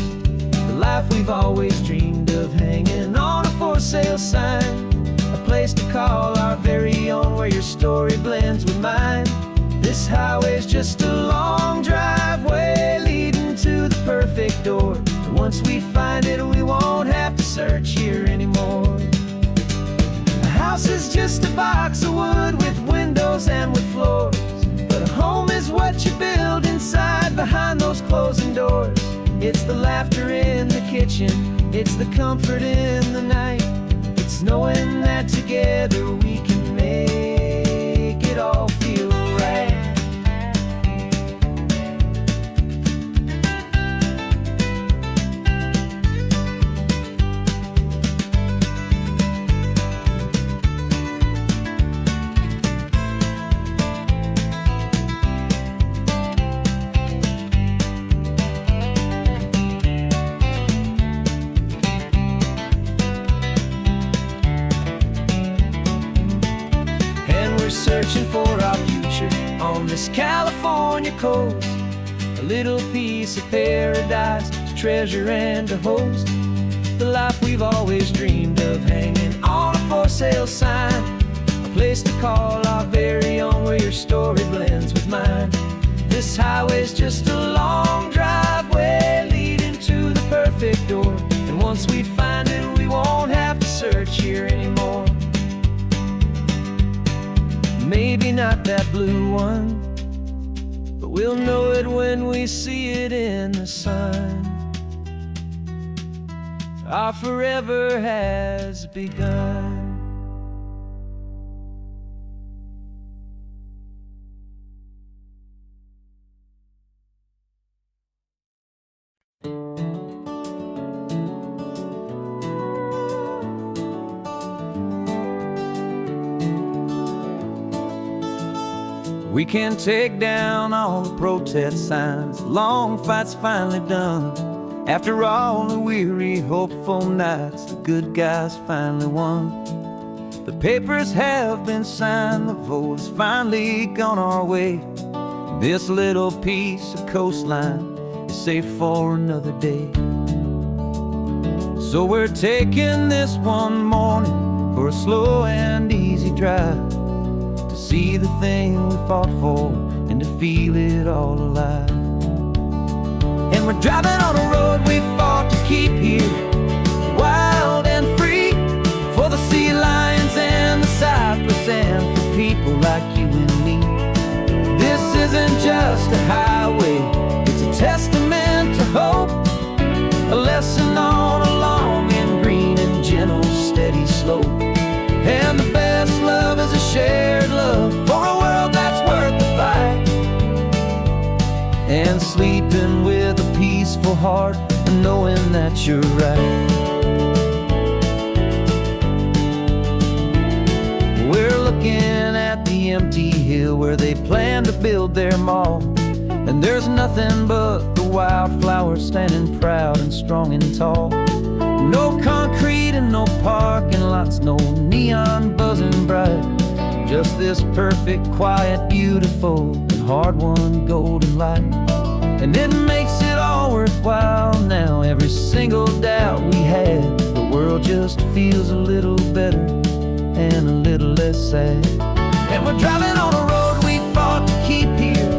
the life we've always dreamed of, hanging on a for sale sign, a place to call our very own, where your story blends with mine. This highway's just a long driveway leading to the perfect door, and once we find it, we won't have to search here anymore. A house is just a box of wood with windows and with floors, but a home is what you build inside behind those closing doors. It's the laughter in the kitchen, it's the comfort in the night, it's knowing that together we can make it all feel right. Searching for our future on this California coast, a little piece of paradise to treasure and to host, the life we've always dreamed of, hanging on a for sale sign, a place to call our very own, where your story blends with mine. This highway's just a long driveway leading to the perfect door, and once we find it, we won't have to search here anymore. Maybe not that blue one, but we'll know it when we see it in the sun. Our forever has begun. We can take down all the protest signs, the long fight's finally done. After all the weary, hopeful nights, the good guys finally won. The papers have been signed, the vote's finally gone our way. This little piece of coastline is safe for another day. So we're taking this one morning for a slow and easy drive, to see the thing we fought for and to feel it all alive. And we're driving on a road we fought to keep here, wild and free, for the sea lions and the cypress and for people like you and me. This isn't just a highway, it's a testament to hope, a lesson on a long and green and gentle steady slope. And the best love is a shared love for a world that's worth the fight, and sleeping with a peaceful heart and knowing that you're right. We're looking at the empty hill where they plan to build their mall, and there's nothing but the wildflowers standing proud and strong and tall. No concrete and no parking lots, no neon buzzing bright, just this perfect, quiet, beautiful, and hard-won golden light. And it makes it all worthwhile now, every single doubt we had. The world just feels a little better and a little less sad. And we're driving on a road we fought to keep here,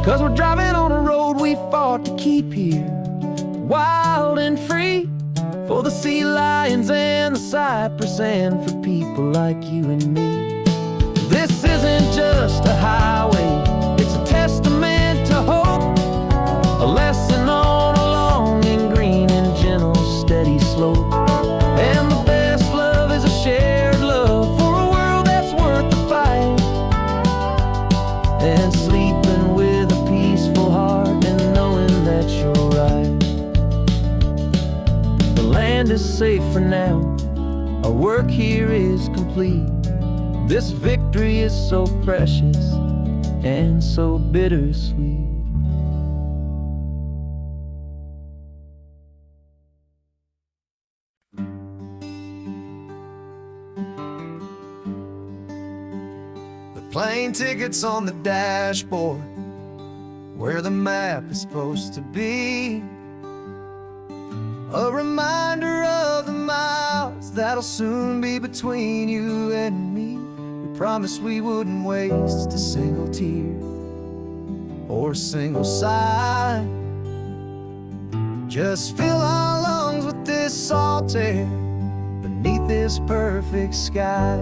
'Cause we're driving on a road we fought to keep here, wild and free, for the sea lions and the cypress, and for people like you and me. This isn't just a highway, it's a testament to hope, a lesson on a long and green and gentle steady slope. And the best love is a shared love for a world that's worth the fight, and sleeping with a peaceful heart and knowing that you're right. The land is safe for now, our work here is complete. This victory is so precious and so bittersweet. Plane tickets on the dashboard, where the map is supposed to be. A reminder of the miles that'll soon be between you and me. We promised we wouldn't waste a single tear or a single sigh. Just fill our lungs with this salt air beneath this perfect sky.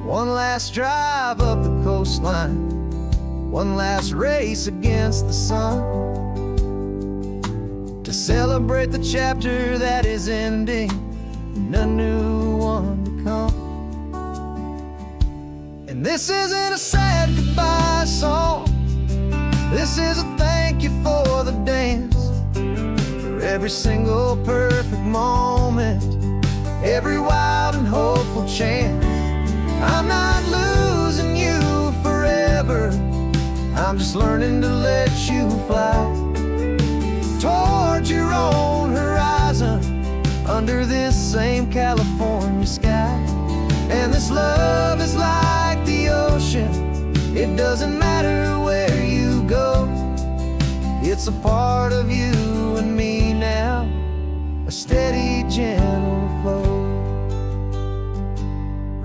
One last drive up the coastline, one last race against the sun, to celebrate the chapter that is ending and a new one to come. And this isn't a sad goodbye song, this is a thank you for the dance, for every single perfect moment, every wild and hopeful chance. I'm not losing you forever, I'm just learning to let you fly towards your own horizon, under this same California sky. And this love is like the ocean, it doesn't matter where you go, it's a part of you and me now, a steady, gentle flow.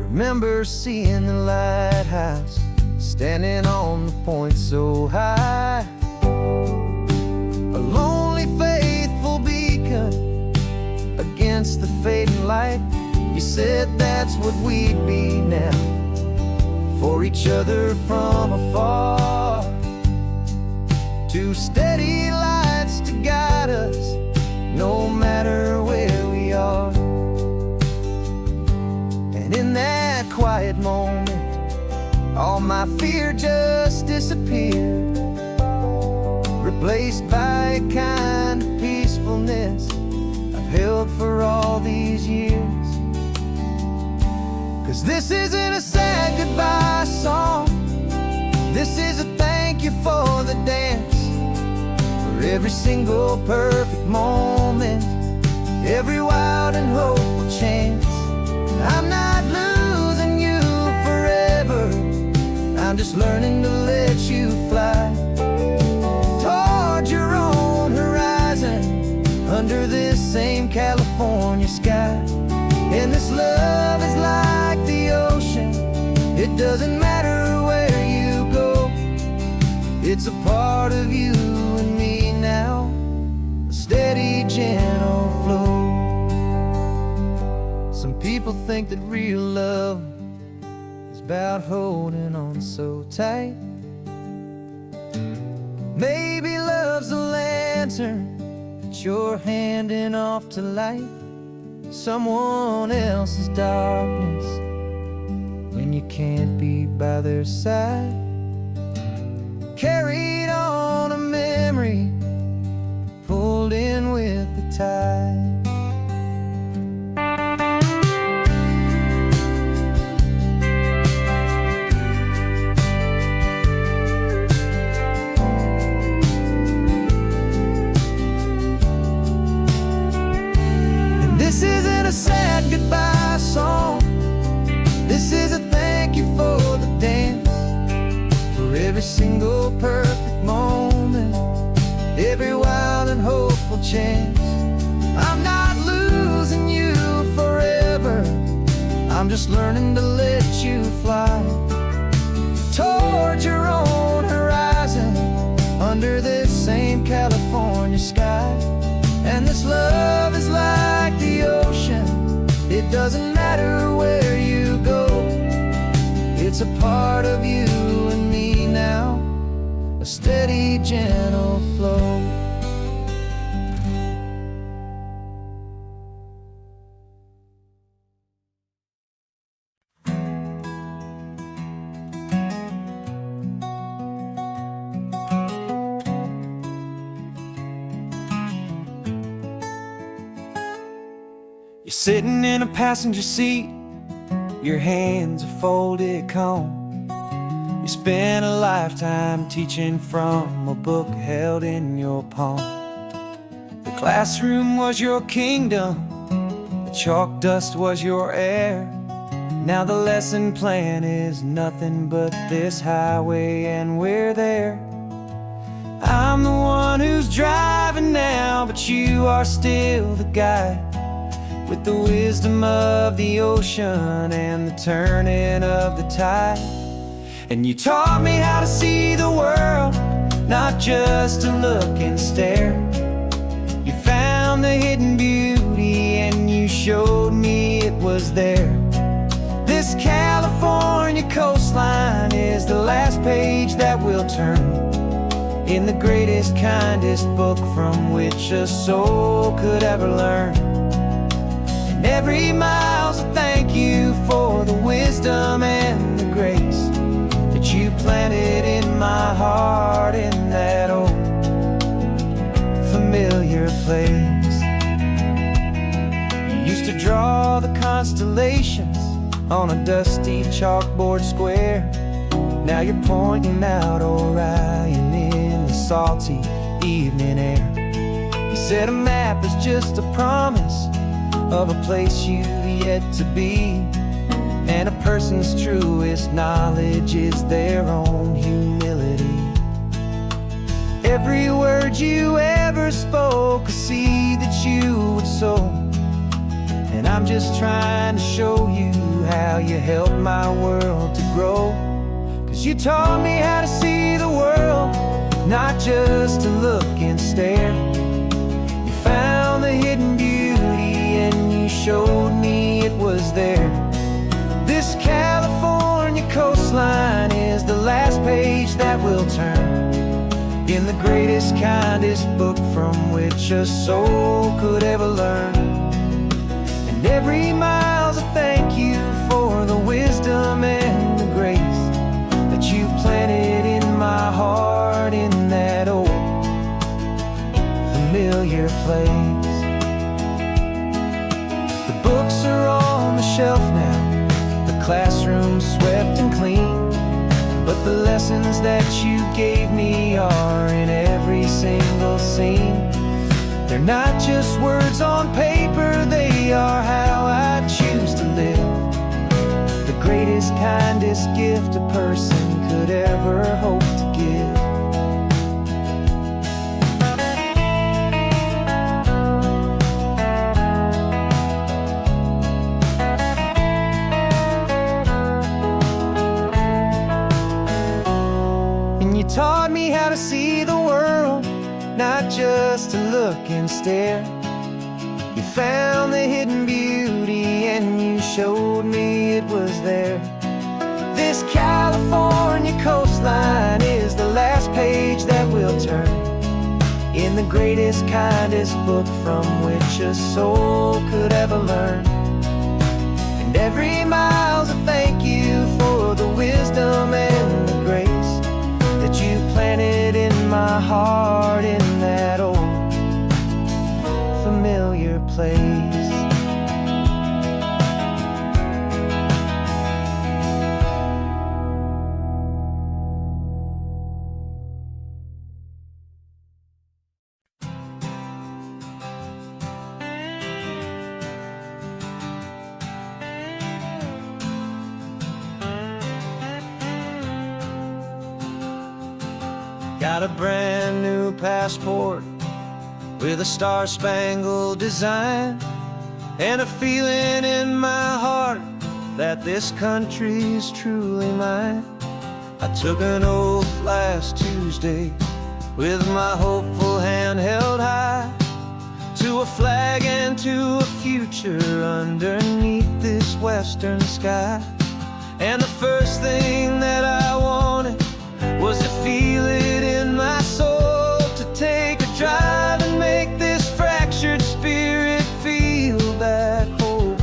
Remember seeing the lighthouse, standing on the point so high, a lonely, faithful beacon against the fading light. You said that's what we'd be now, for each other from afar. Two steady lights to guide us, no matter where we are. And in that quiet moment, all my fear just disappeared, replaced by a kind of peacefulness I've held for all these years. 'Cause this isn't a sad goodbye song, this is a thank you for the dance, for every single perfect moment, every wild and hopeful chance. I'm not losing you forever, I'm just learning to let you fly towards your own horizon, under this same California sky. And this love is like the ocean, it doesn't matter where you go, it's a part of you and me now, a steady, gentle flow. Some people think that real love is about holding on so tight. Maybe love's a lantern that you're handing off to light someone else's darkness when you can't be by their side. Carried on a memory, pulled in with the tide. This isn't a sad goodbye song, this is a thank you for the dance, for every single perfect moment, every wild and hopeful chance. I'm not losing you forever, I'm just learning to let you fly towards your own horizon, California sky. And this love is like the ocean, it doesn't matter where you go. It's a part of you and me now, a steady, gentle flow. You're sitting in a passenger seat, your hands are folded calm. You spent a lifetime teaching from a book held in your palm. The classroom was your kingdom, the chalk dust was your air. Now the lesson plan is nothing but this highway and we're there. I'm the one who's driving now, but you are still the guide, with the wisdom of the ocean and the turning of the tide. And you taught me how to see the world, not just to look and stare. You found the hidden beauty and you showed me it was there. This California coastline is the last page that we'll turn in the greatest, kindest book from which a soul could ever learn. And every mile's a thank you for the wisdom and the grace that you planted in my heart in that old familiar place. You used to draw the constellations on a dusty chalkboard square. Now you're pointing out Orion in the salty evening air. You said a map is just a promise of a place you've yet to be, and a person's truest knowledge is their own humility. Every word you ever spoke, a seed that you would sow, and I'm just trying to show you how you helped my world to grow. 'Cause you taught me how to see the world, not just to look and stare. You found the hidden beauty and you showed me it was there. This California coastline is the last page that we'll turn in the greatest, kindest book from which a soul could ever learn. And every mile's a thank you for the wisdom and the grace that you planted in my heart in that old familiar place. The books are on the shelf now, the classroom swept and clean, but the lessons that you gave me are in every single scene. They're not just words on paper, they are how I choose to live. The greatest, kindest gift a person could ever hope to give. And you taught me how to see the world, not just to look and stare. You found the hidden beauty and you showed me it was there. This California coastline is the last page that we'll turn in the greatest, kindest book from which a soul could ever learn. And every mile's a thank you for the wisdom and the grace that you planted in my heart in that old familiar place. Got a brand new passport with a star-spangled design, and a feeling in my heart that this country's truly mine. I took an oath last Tuesday with my hopeful hand held high to a flag and to a future underneath this western sky. And the first thing that I wanted was to feel it in my soul, to take a drive and make this fractured spirit feel back home.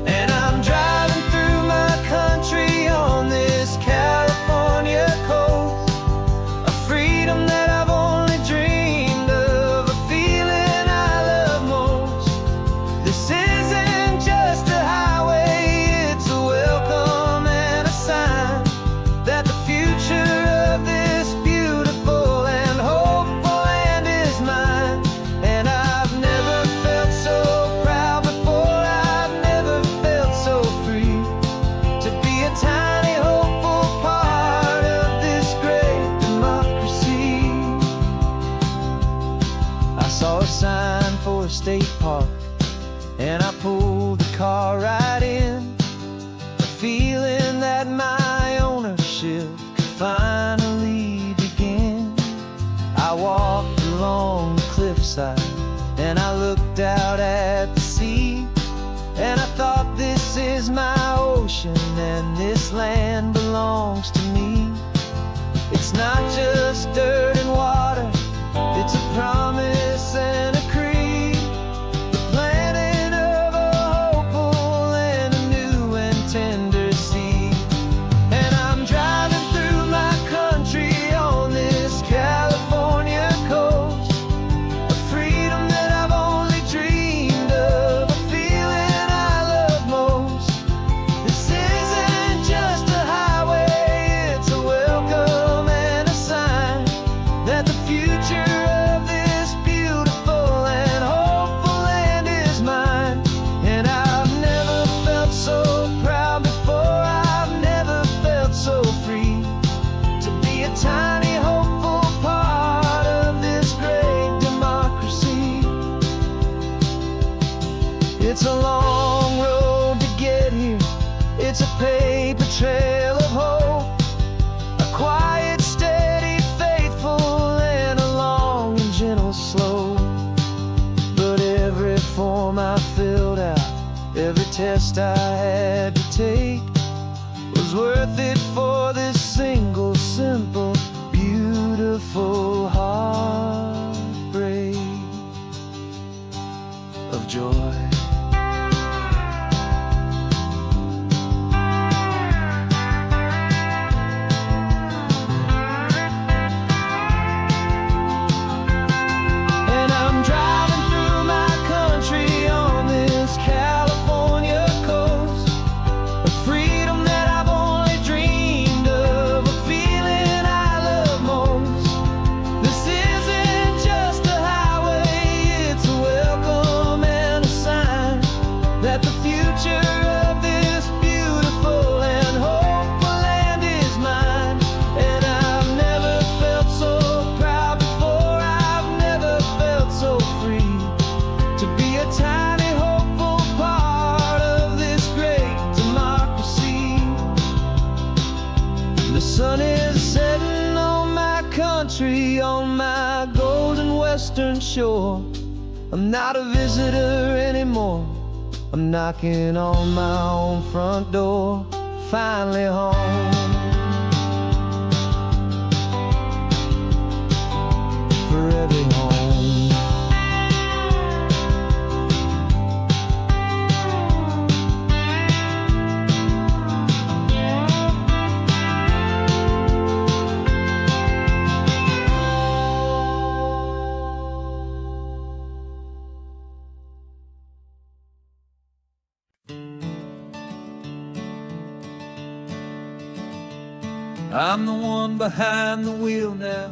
And I'm driving through my country on this California coast, a freedom that I've only dreamed of, a feeling I love most. This isn't just a highway, it's a welcome and a sign that the future of this beautiful and hopeful land is mine. And I've never felt so proud before, I've never felt so free, to be a tiny hopeful part of this great democracy. I saw a sign for a state park, and I pulled the car right in, a feeling that my ownership could finally begin. I walked along the cliffside and I looked out at the sea, and I thought, this is my ocean and this land belongs to me. It's not just dirt and water, it's a promise and a creed, the planting of a hopeful and a new and tender seed. And I'm driving through my country on this California coast, a freedom that I've only dreamed of, a feeling I love most. This isn't just a highway, it's a welcome and a sign that the future of this beautiful and hopeful land is mine. And I've never felt so proud before, I've never felt so free, to be a tiny hopeful part of this great democracy. It's a long road to get here, it's a paper trail of hope, a quiet, steady, faithful, and a long and gentle slope. But every form I filled out, every test I had to take, was worth it for this single, simple, beautiful heartbreak of joy. And I'm driving through my country on this California coast, a freedom that I've only dreamed of, a feeling I love most. This isn't just a highway, it's a welcome and a sign that the future of this beautiful and hopeful land is mine. And I've never felt so proud before, I've never felt so free, to be a tiny hopeful part of this great democracy. The sun is setting on my country, on my golden western shore. I'm not a visitor anymore, I'm knocking on my own front door, finally home. Forever home. I'm the one behind the wheel now,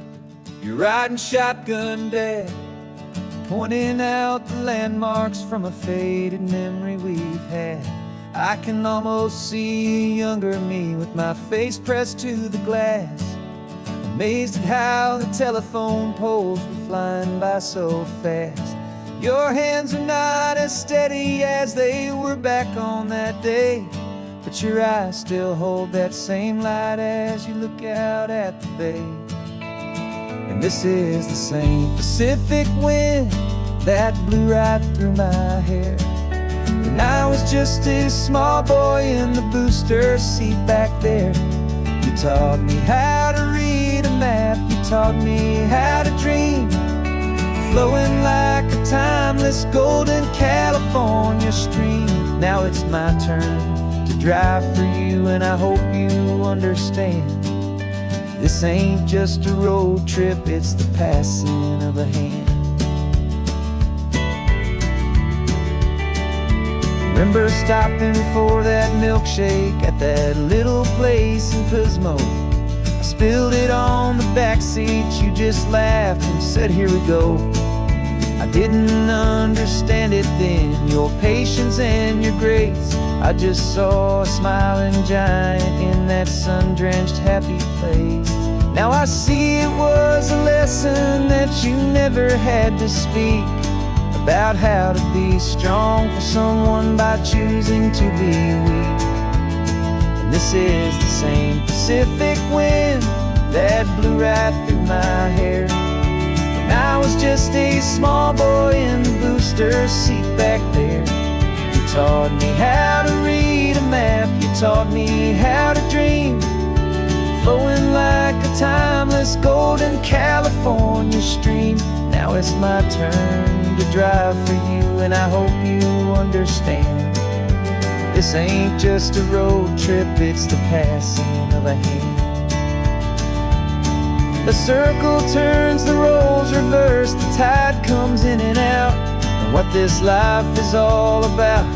you're riding shotgun, Dad, pointing out the landmarks from a faded memory we've had. I can almost see a younger me with my face pressed to the glass, amazed at how the telephone poles were flying by so fast. Your hands are not as steady as they were back on that day, but your eyes still hold that same light as you look out at the bay. And this is the same Pacific wind that blew right through my hair when I was just a small boy in the booster seat back there. You taught me how to read a map, you taught me how to dream, flowing like a timeless golden California stream. Now it's my turn to drive for you, and I hope you understand. This ain't just a road trip, it's the passing of a hand. Remember stopping for that milkshake at that little place in Pismo. I spilled it on the back seat, you just laughed and said, here we go. I didn't understand it then, your patience and your grace. I just saw a smiling giant in that sun-drenched happy place. Now I see it was a lesson that you never had to speak, about how to be strong for someone by choosing to be weak. And this is the same Pacific wind that blew right through my hair when I was just a small boy in the booster seat back there. You taught me how to read a map, you taught me how to dream, flowing like a timeless golden California stream. Now it's my turn to drive for you, and I hope you understand. This ain't just a road trip, it's the passing of a hand. The circle turns, the roles reverse, the tide comes in and out. And what this life is all about,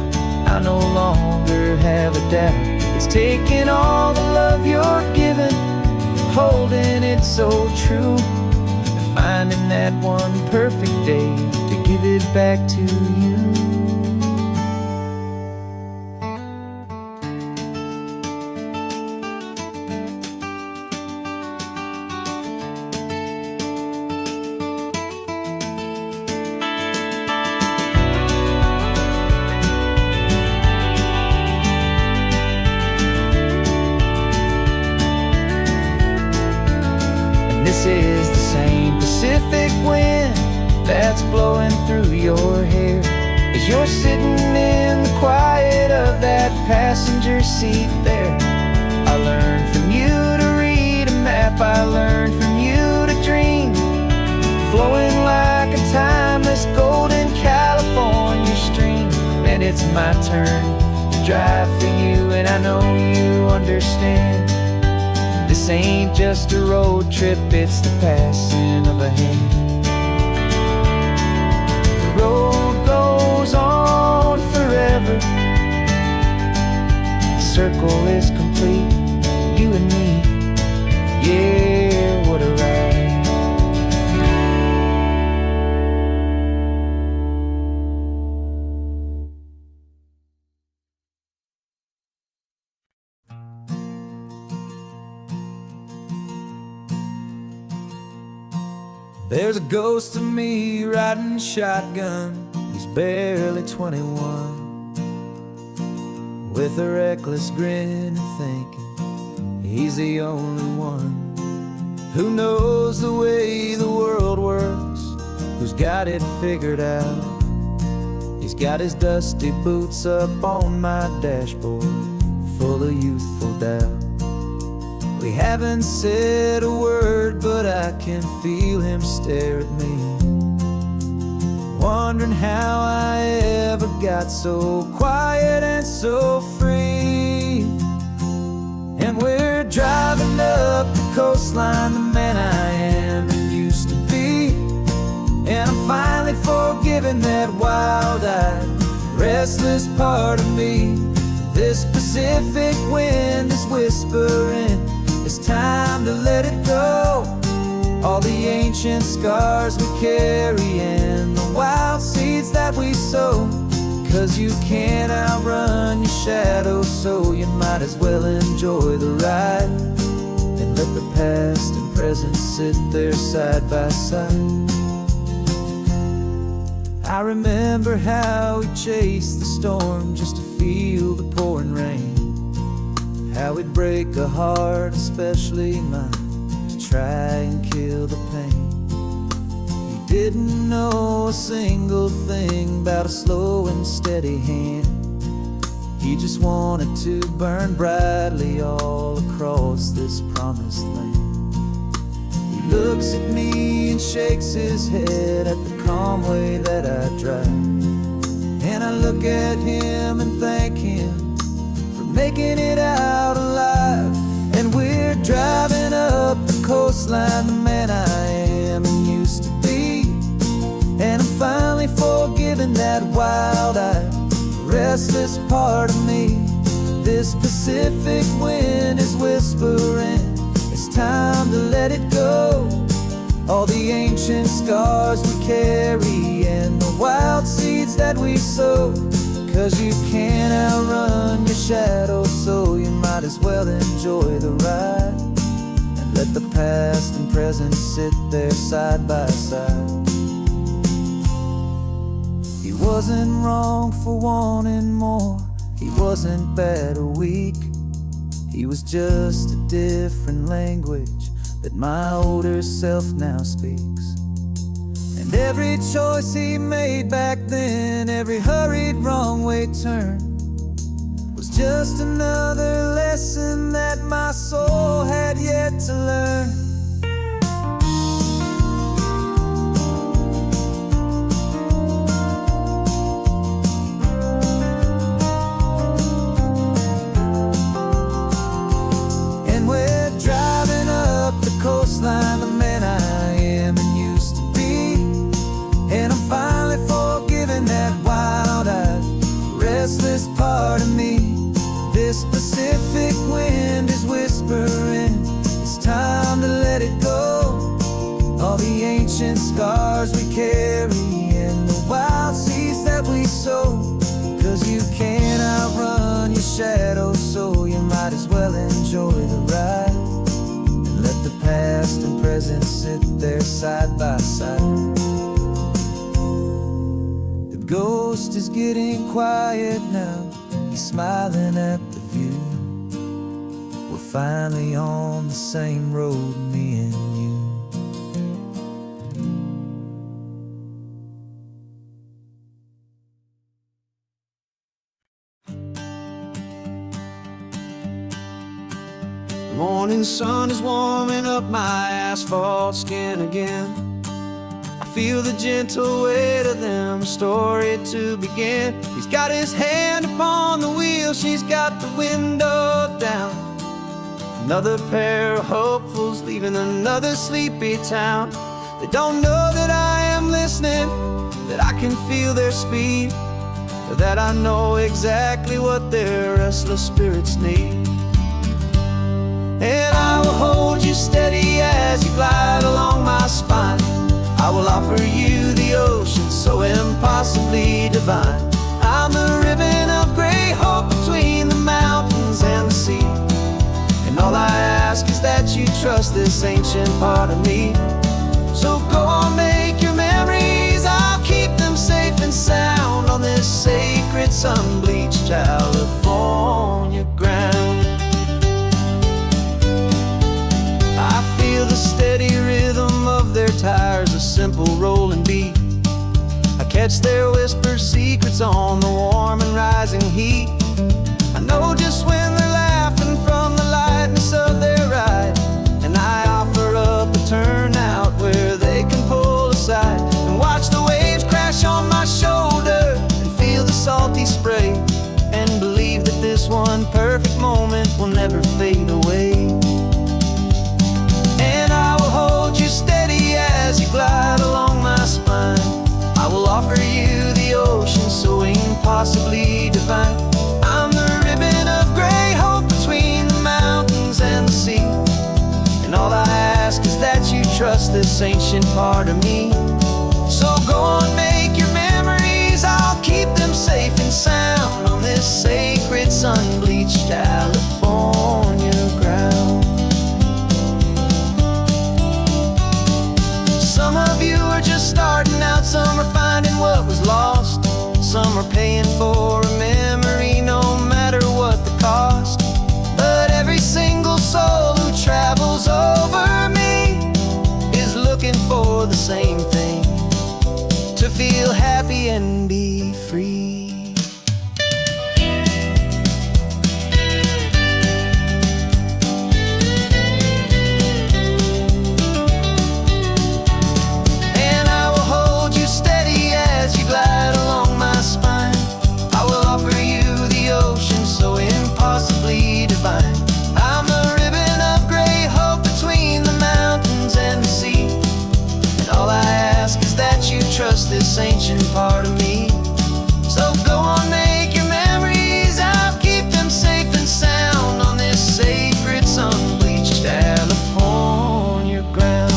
I no longer have a doubt. It's taking all the love you're giving, holding it so true, and finding that one perfect day to give it back to you. This is the same Pacific wind that's blowing through your hair as you're sitting in the quiet of that passenger seat there. I learned from you to read a map, I learned from you to dream, flowing like a timeless golden California stream. And it's my turn to drive for you, and I know you understand. This ain't just a road trip, it's the passing of a hand. The road goes on forever, the circle is complete, you and me, yeah, what a ride. There's a ghost of me riding shotgun, he's barely 21, with a reckless grin and thinking he's the only one who knows the way the world works, who's got it figured out. He's got his dusty boots up on my dashboard, full of youthful doubt. We haven't said a word, but I can feel him stare at me, wondering how I ever got so quiet and so free. And we're driving up the coastline, the man I am and used to be, and I'm finally forgiving that wild-eyed, restless part of me. This Pacific wind is whispering, it's time to let it go. All the ancient scars we carry and the wild seeds that we sow. 'Cause you can't outrun your shadow, so you might as well enjoy the ride and let the past and present sit there side by side. I remember how we chased the storm just to feel the pouring rain, how we'd break a heart, especially mine, to try and kill the pain. didn't know a single thing about a slow and steady hand. He just wanted to burn brightly all across this promised land. He looks at me and shakes his head at the calm way that I drive. And I look at him and thank him for making it out alive. And we're driving up the coastline, the man I am and used to be. And I'm finally forgiving that wild-eyed, restless part of me. This Pacific wind is whispering, it's time to let it go. All the ancient scars we carry and the wild seeds that we sow. 'Cause you can't outrun your shadow, so you might as well enjoy the ride. And let the past and present sit there side by side. He wasn't wrong for wanting more, he wasn't bad or weak. He was just a different language that my older self now speaks. And every choice he made back then, every hurried wrong way turn, was just another lesson that my soul had yet to learn. Coastline, the man I am and used to be. And I'm finally forgiving that wild-eyed, restless part of me. This Pacific wind is whispering, it's time to let it go. All the ancient scars we carry and the wild seeds that we sow. 'Cause you can't outrun your shadow, so you might as well enjoy the ride. Let the past and present sit there side by side. The ghost is getting quiet now, he's smiling at the view. We're finally on the same road, me and you. The morning sun is warming up my asphalt skin again. I feel the gentle weight of them, a story to begin. He's got his hand upon the wheel, she's got the window down. Another pair of hopefuls leaving another sleepy town. They don't know that I am listening, that I can feel their speed, or that I know exactly what their restless spirits need. And I will hold you steady as you glide along my spine. I will offer you the ocean so impossibly divine. I'm the ribbon of gray hope between the mountains and the sea. And all I ask is that you trust this ancient part of me. So go on, make your memories, I'll keep them safe and sound on this sacred sun-bleached California ground. I feel the steady rhythm of their tires, a simple rolling beat. I catch their whispered secrets on the warm and rising heat. I know just when they're laughing from the lightness of their ride. And I offer up a turnout where they can pull aside and watch the waves crash on my shoulder and feel the salty spray, and believe that this one perfect moment will never fade away. And I will hold you steady as you glide along my spine. I will offer you the ocean so impossibly divine. I'm the ribbon of gray hope between the mountains and the sea. And all I ask is that you trust this ancient part of me. So go on, make your memories, I'll keep them safe and sound on this sacred sun-bleached California ground. Some of you are just starting out, some are finding what was lost. Some are paying for a memory no matter what the cost. But every single soul who travels over me is looking for the same thing. this ancient part of me. So go on, make your memories, I'll keep them safe and sound on this sacred sun-bleached California ground.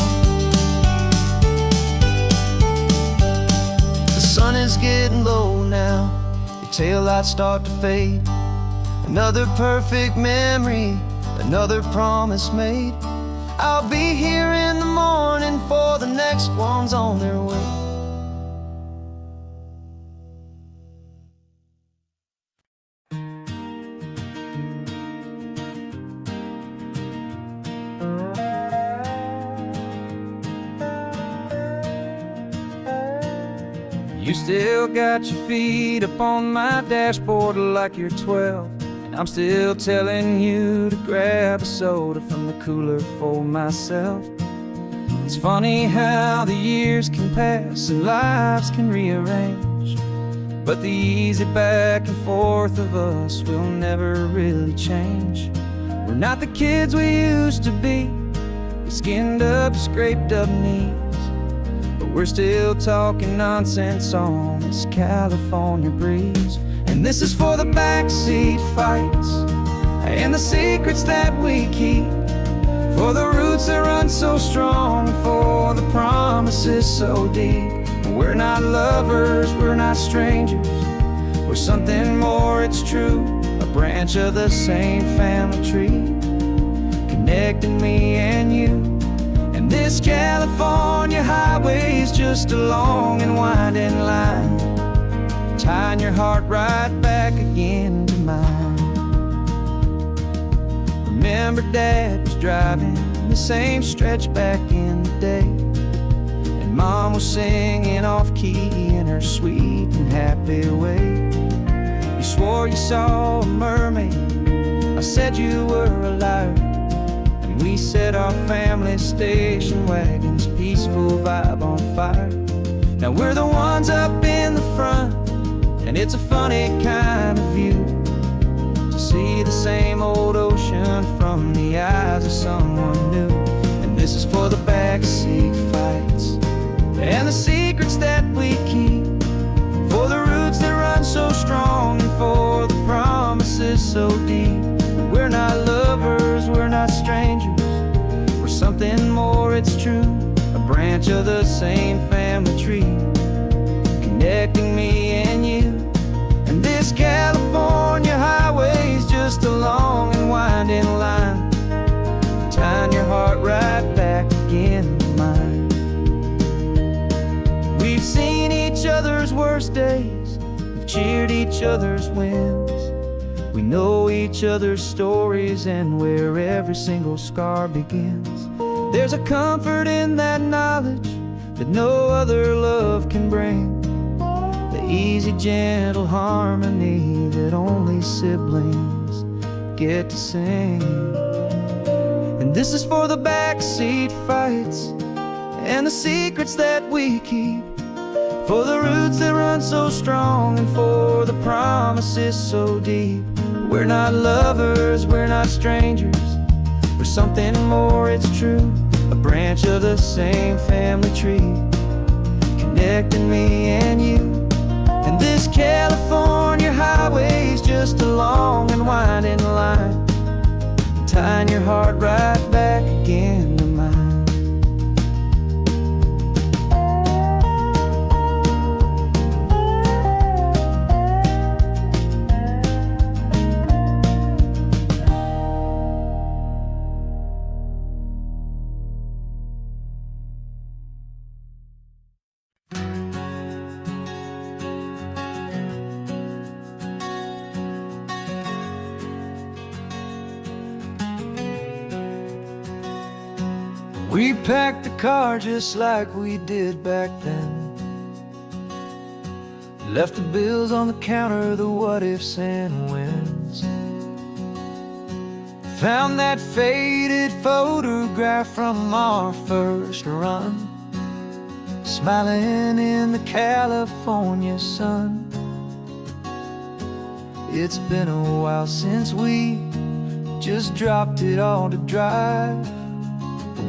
The sun is getting low now, your taillights start to fade. Another perfect memory, another promise made. I'll be here in the morning for the next ones on their way. You still got your feet up on my dashboard like you're 12, and I'm still telling you to grab a soda from the cooler for myself. It's funny how the years can pass and lives can rearrange, but the easy back and forth of us will never really change. We're not the kids we used to be, with skinned up, scraped up knees, but we're still talking nonsense on this California breeze. And this is for the backseat fights and the secrets that we keep, for the roots that run so strong, for the promises so deep. We're not lovers, we're not strangers, we're something more, it's true. A branch of the same family tree, connecting me and you. And this California highway is just a long and winding line, tying your heart right back again to mine. Remember Dad was driving the same stretch back in the day, and Mom was singing off-key in her sweet and happy way. You swore you saw a mermaid, I said you were a liar, and we set our family station wagon's peaceful vibe on fire. Now we're the ones up in the front, and it's a funny kind of view to see the same old ocean from the eyes of someone new. And this is for the backseat fights and the secrets that we keep, for the roots that run so strong and for the promises so deep. We're not lovers, we're not strangers, we're something more, it's true. A branch of the same family tree, connecting me and you. And this California highway is just a long and winding line, tying your heart right back again to mine. We've seen each other's worst days, we've cheered each other's wins, we know each other's stories and where every single scar begins. There's a comfort in that knowledge that no other love can bring, the easy, gentle harmony that only siblings get to sing. And this is for the backseat fights and the secrets that we keep, for the roots that run so strong and for the promises so deep. We're not lovers, we're not strangers, we're something more, it's true. A branch of the same family tree, connecting me and you. And this California highway is just a long and winding line, tying your heart right back again to mine. We packed the car just like we did back then, left the bills on the counter, the what ifs and whens. Found that faded photograph from our first run, smiling in the California sun. It's been a while since we just dropped it all to drive.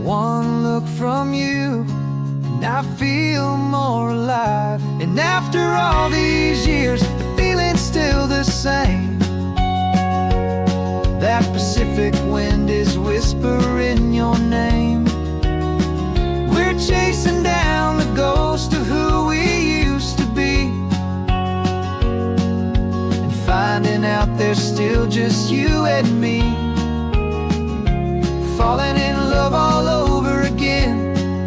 One look from you, and and I feel more alive. And after all these years, the feeling's still the same. That Pacific wind is whispering your name. We're chasing down the ghost of who we used to be, and finding out there's still just you and me. Falling in love all over again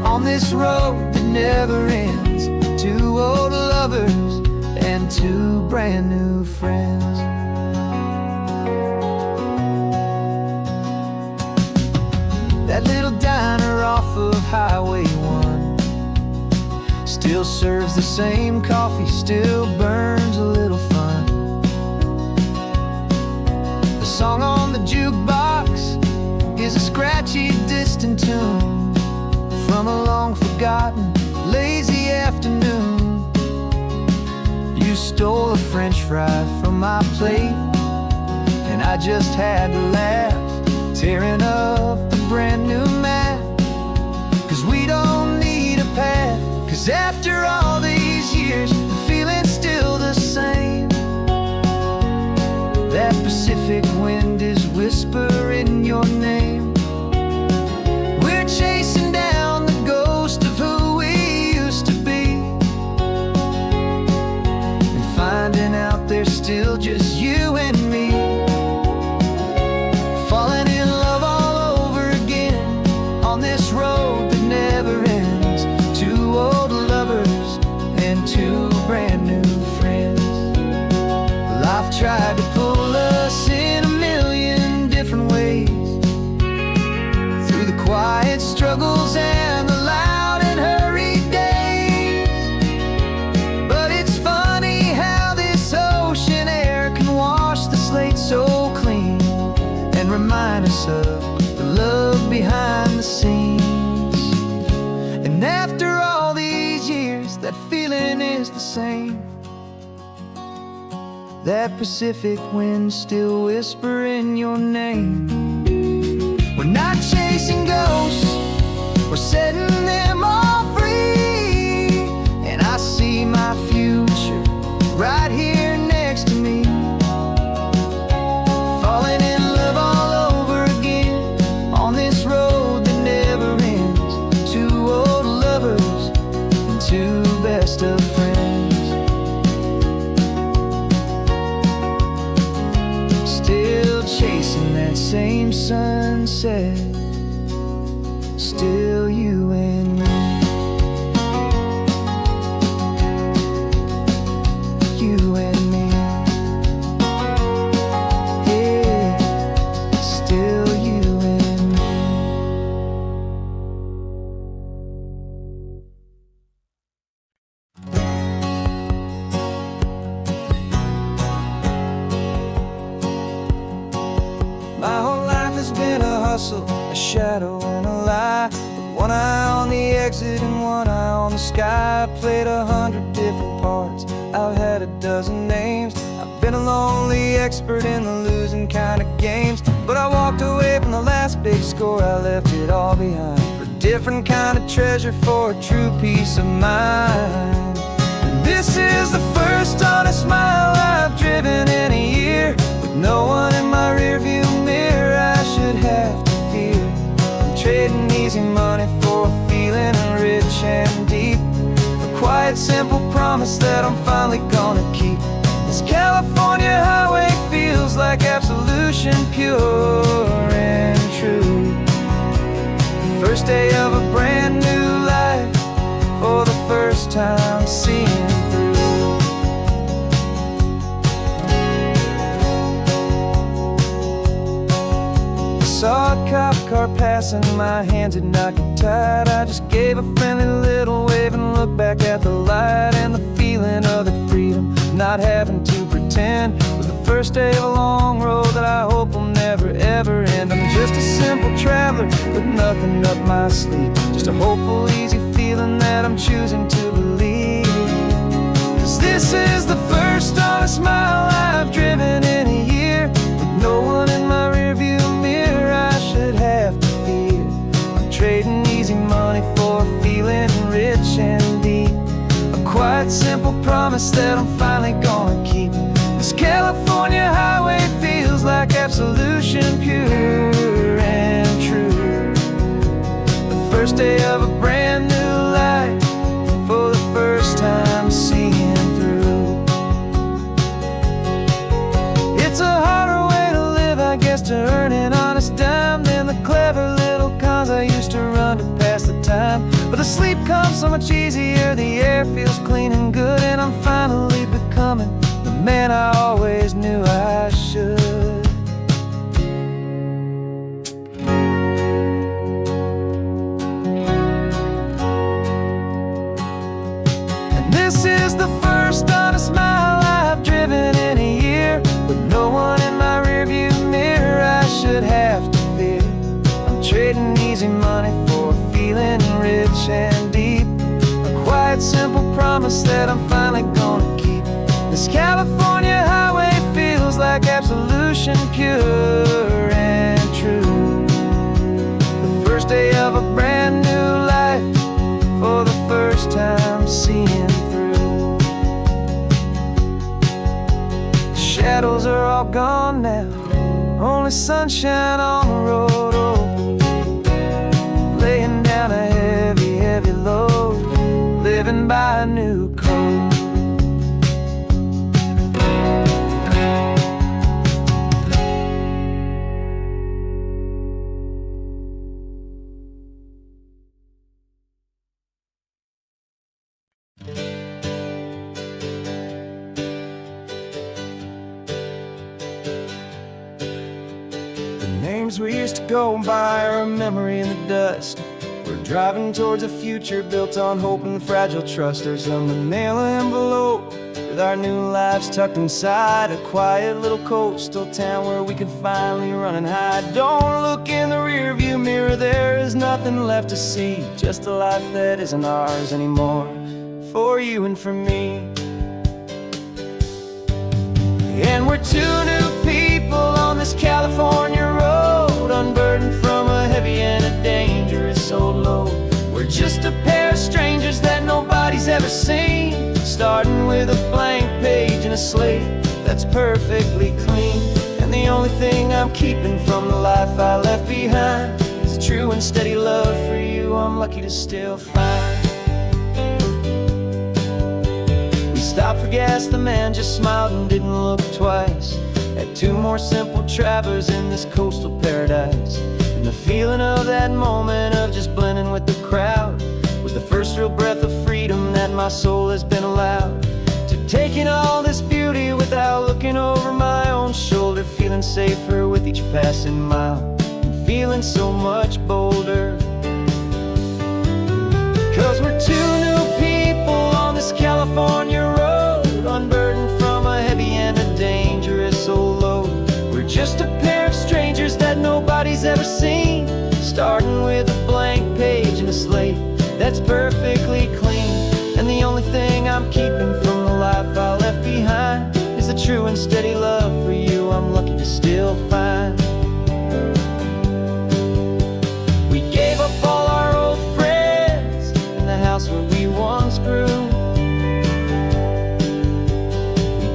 on this road that never ends. Two old lovers and two brand new friends. That little diner off of Highway 1 still serves the same coffee, still burns a little fun. The song on the jukebox is a scratchy, distant tune from a long-forgotten, lazy afternoon. You stole a French fry from my plate, and I just had to laugh, tearing up the brand new map. 'Cause we don't need a path, 'cause after all these years, the feeling's still the same. That Pacific wind is whispering your name. We're chasing down the ghost of who we used to be, and finding out there's still just you and me. Falling in love all over again on this road that never ends. Two old lovers and two brand new friends. Life tried to pull us in a million different ways, through the quiet struggles and the loud and hurried days. But it's funny how this ocean air can wash the slate so clean, and remind us of the love behind the scenes. And after all these years, that feeling is the same. That Pacific wind still whispering your name. We're not chasing ghosts, we're setting them all free. And I see my future right here next to me. Falling in love all over again on this road that never ends. Two old lovers and two best of friends. Still chasing that same sunset, still you and me. You and me. Yeah, still you and me. My whole life has been a hustle, a shadow and a lie, with one eye on the exit and one eye on the sky. I played 100 different parts, I've had a dozen names. I've been a lonely expert in the losing kind of games, but I walked away from the last big score, I left it all behind for a different kind of treasure, for a true peace of mind. And this is the first honest mile I've driven in a year, with no one in my rearview mirror I should have to fear. I'm trading easy money for a feeling rich and deep, a quiet, simple promise that I'm finally gonna keep. This California highway feels like absolution, pure and true. First day of a brand new life, for the first time seeing through. Saw a cop car passing, my hands had not got tied. I just gave a friendly little wave and looked back at the light, and the feeling of that freedom, not having to pretend, was the first day of a long road that I hope will never ever end. I'm just a simple traveler with nothing up my sleeve, just a hopeful, easy feeling that I'm choosing to believe. 'Cause this is the first honest mile I've driven in a year, with no one in my rearview mirror I should have to fear. I'm trading easy money for a feeling rich rich and deep. A quiet, simple promise that I'm finally gonna keep. This California highway feels like absolution, pure and true. The first day of a brand new life, for the first time seeing through. It's a harder way to live, I guess, to earn an honest dime than the clever little cons I used to run to pass the time. But the sleep comes so much easier, the air feels clean and good, and I'm finally becoming the man I always knew I should. And this is the first honest mile I've driven in a year, with no one in my rearview mirror I should have to fear. I'm trading easy money for a feeling rich and deep. A quiet, simple promise that I'm finally gonna keep. This California highway feels like absolution, pure and true. The first day of a brand new life, for the first time seeing through. The shadows are all gone now, only sunshine on the road. Oh, laying down a heavy, heavy load, living by a new code. Names we used to go by are a memory in the dust. We're driving towards a future built on hope and fragile trust. There's a manila envelope with our new lives tucked inside, a quiet little coastal town where we can finally run and hide. Don't look in the rearview mirror, there is nothing left to see, just a life that isn't ours anymore, for you and for me. And we're two new people on this California road, unburdened from a heavy and a dangerous old load. We're just a pair of strangers that nobody's ever seen, starting with a blank page and a slate that's perfectly clean. And the only thing I'm keeping from the life I left behind is a true and steady love for you I'm lucky to still find. Stopped for gas, the man just smiled and didn't look twice. Had two more simple travelers in this coastal paradise. And the feeling of that moment of just blending with the crowd was the first real breath of freedom that my soul has been allowed to take in all this beauty without looking over my own shoulder, feeling safer with each passing mile and feeling so much bolder. 'Cause we're two new people on this California road, unburdened from a heavy and a dangerous old load. We're just a pair of strangers that nobody's ever seen, starting with a blank page and a slate that's perfectly clean. And the only thing I'm keeping from the life I left behind is the true and steady love for you I'm lucky to still find. We gave up all our old friends in the house where we once grew.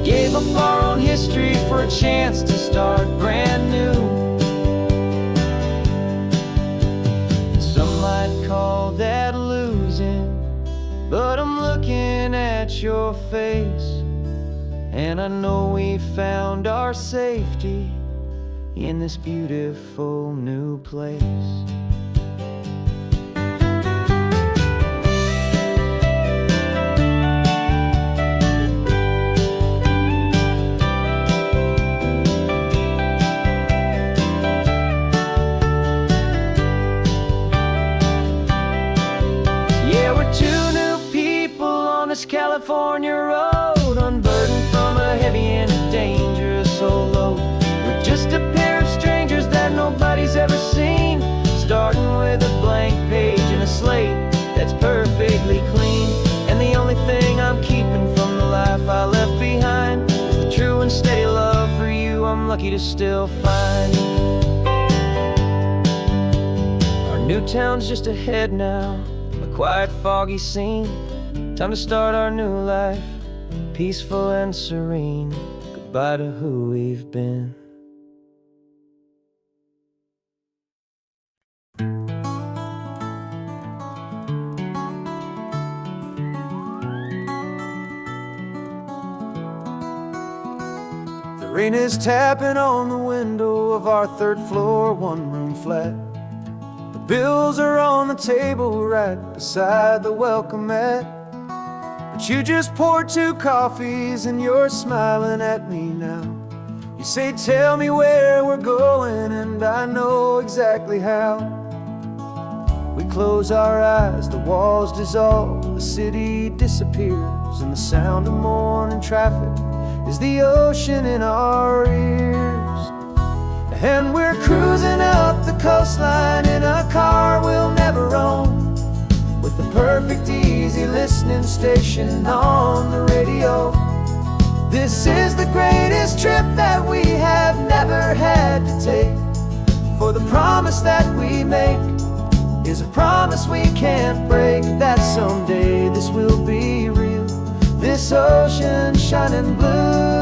Gave up our own history for a chance to start brand new. Some might call that losing, but I'm looking at your face, and I know we found our safety in this beautiful new place. California road, unburdened from a heavy and a dangerous old load. We're just a pair of strangers that nobody's ever seen, starting with a blank page and a slate that's perfectly clean. And the only thing I'm keeping from the life I left behind is the true and steady love for you I'm lucky to still find. Our new town's just ahead now, a quiet, foggy scene. Time to start our new life, peaceful and serene. Goodbye to who we've been. The rain is tapping on the window of our third floor, one-room flat. The bills are on the table right beside the welcome mat. But you just poured 2 coffees and you're smiling at me now. You say, tell me where we're going, and I know exactly how. We close our eyes, the walls dissolve, the city disappears, and the sound of morning traffic is the ocean in our ears. And we're cruising up the coastline in a car we'll never own, with the perfect easy listening station on the radio. This is the greatest trip that we have never had to take, for the promise that we make is a promise we can't break, that someday this will be real, this ocean shining blue.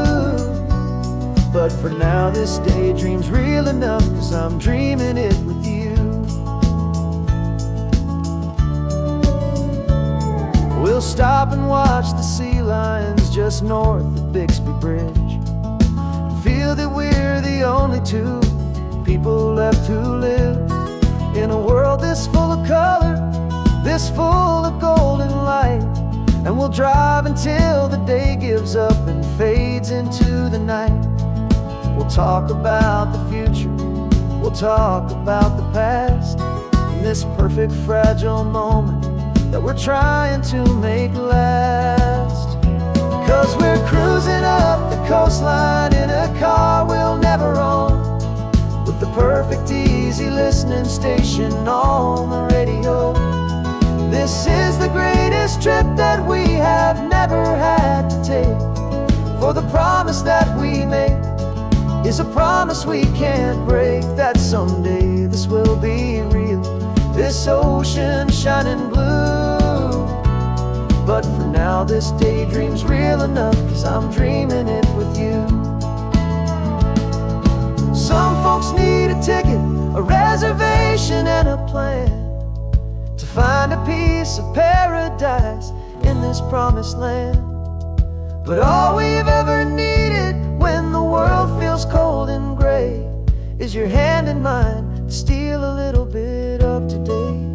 But for now this daydream's real enough, 'cause I'm dreaming it with you. We'll stop and watch the sea lions just north of Bixby Bridge, and feel that we're the only 2 people left who live in a world this full of color, this full of golden light. And we'll drive until the day gives up and fades into the night. We'll talk about the future, we'll talk about the past, in this perfect fragile moment that we're trying to make last. 'Cause we're cruising up the coastline in a car we'll never own, with the perfect easy listening station on the radio. This is the greatest trip that we have never had to take, for the promise that we make is a promise we can't break, that someday this will be real, this ocean shining blue. But for now this daydream's real enough, 'cause I'm dreaming it with you. Some folks need a ticket, a reservation and a plan, to find a piece of paradise in this promised land. But all we've ever needed when the world feels cold and gray is your hand in mine to steal a little bit of today.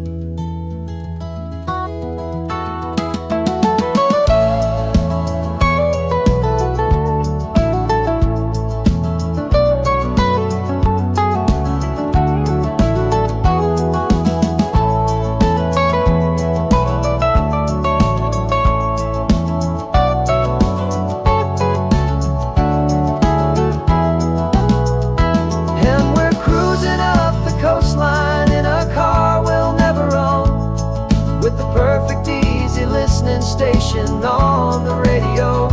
Station on the radio.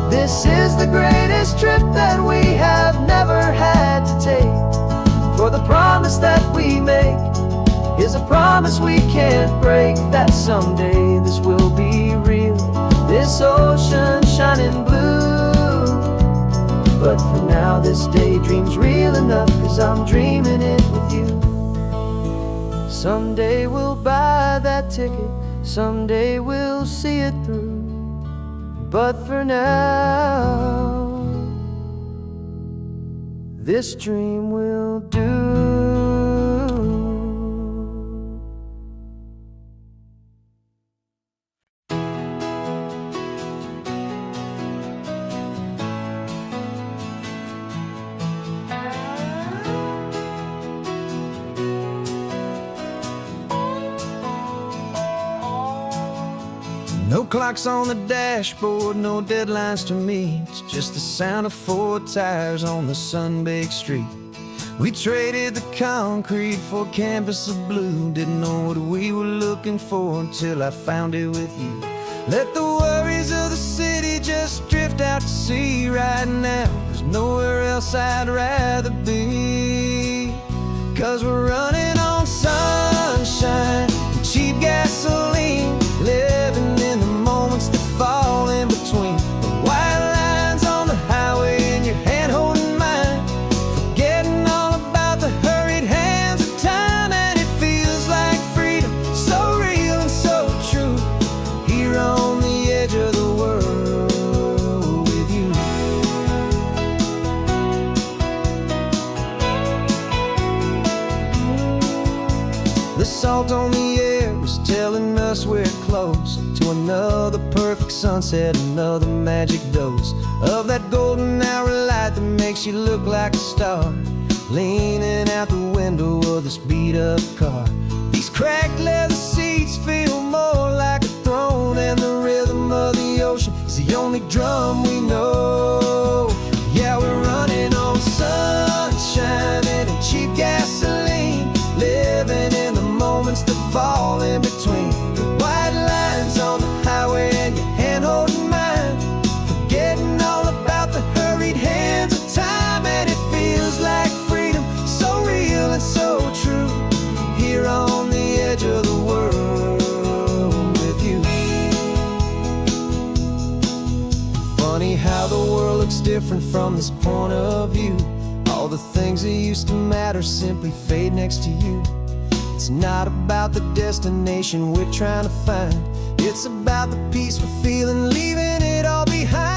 This is the greatest trip that we have never had to take, for the promise that we make is a promise we can't break, that someday this will be real, this ocean shining blue. But for now this daydream's real enough, 'cause I'm dreaming it with you. Someday we'll buy that ticket, someday we'll see it through. But for now, this dream will do. No clocks on the dashboard, no deadlines to meet, just the sound of 4 tires on the sun-baked street. We traded the concrete for a canvas of blue, didn't know what we were looking for until I found it with you. Let the worries of the city just drift out to sea right now. There's nowhere else I'd rather be, 'cause we're running on sunshine, cheap gasoline, telling us we're close to another perfect sunset, another magic dose of that golden hour light that makes you look like a star, leaning out the window of this beat-up car. These cracked leather seats feel more like a throne, and the rhythm of the ocean is the only drum we know. Yeah, we're running on sunshine and cheap gasoline, living in the moments that fall in between the white lines on the highway and your hand holding mine, forgetting all about the hurried hands of time. And it feels like freedom, so real and so true, here on the edge of the world with you. Funny how the world looks different from this point of view. All the things that used to matter simply fade next to you. It's not about the destination we're trying to find, it's about the peace we're feeling, leaving it all behind.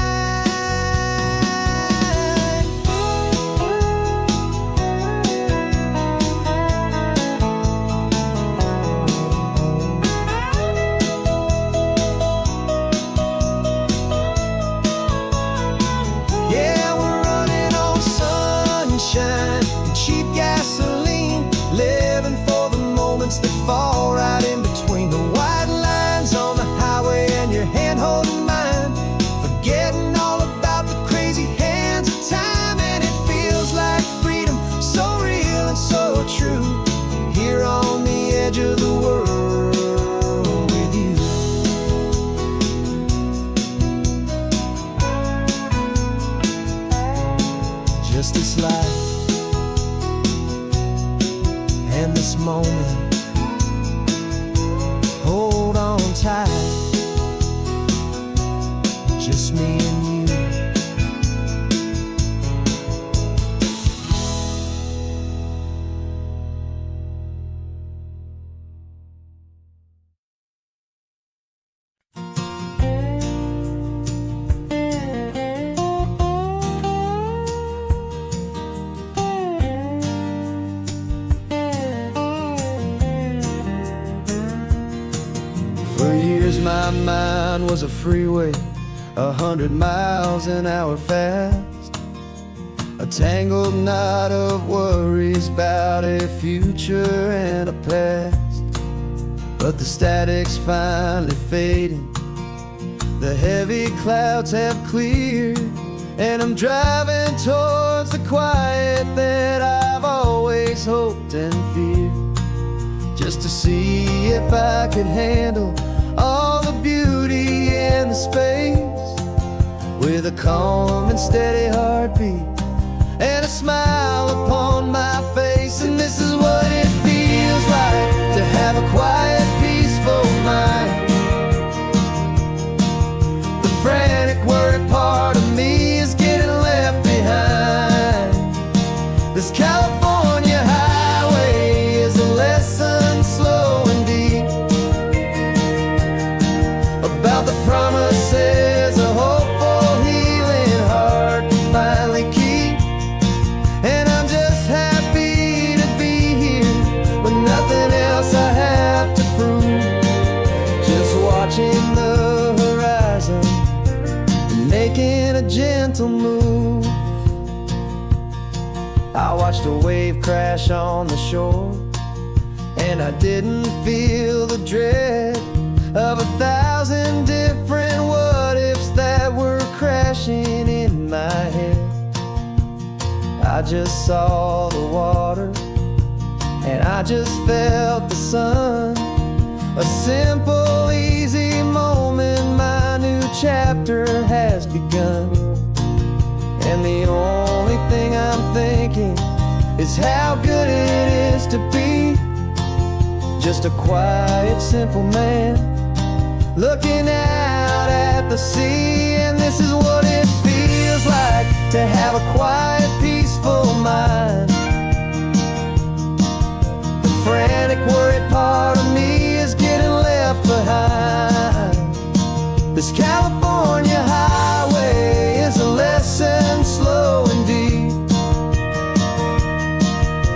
Yeah, we're running on sunshine and cheap gasoline, living for the moments that fall right in between the white lines on the highway and your hand holding mine, forgetting all about the crazy hands of time. And it feels like freedom, so real and so true, here on the edge of the world with you. Just this life and this moment, hold on tight, just me and you. For years my mind was a freeway, 100 miles an hour fast, a tangled knot of worries about a future and a past. But the static's finally fading, the heavy clouds have cleared, and I'm driving towards the quiet that I've always hoped and feared, just to see if I could handle all the beauty and the space, with a calm and steady heartbeat and a smile upon my face. And this is what it feels like to have a quiet, peaceful mind. The frantic, worried part of me is getting left behind. This California highway is a lesson slow and deep about the promises a hopeful, healing heart can finally keep. And I'm just happy to be here with nothing else I have to prove, just watching the horizon and making a gentle move. I watched a wave crash on the shore, and I didn't feel the dread of 1,000 different what-ifs that were crashing in my head. I just saw the water, and I just felt the sun. A simple, easy moment, my new chapter has begun. And the only thing I'm thinking is how good it is to be just a quiet, simple man looking out at the sea. And this is what it feels like to have a quiet, peaceful mind. The frantic, worried part of me is getting left behind. This California highway is a lesson slow and deep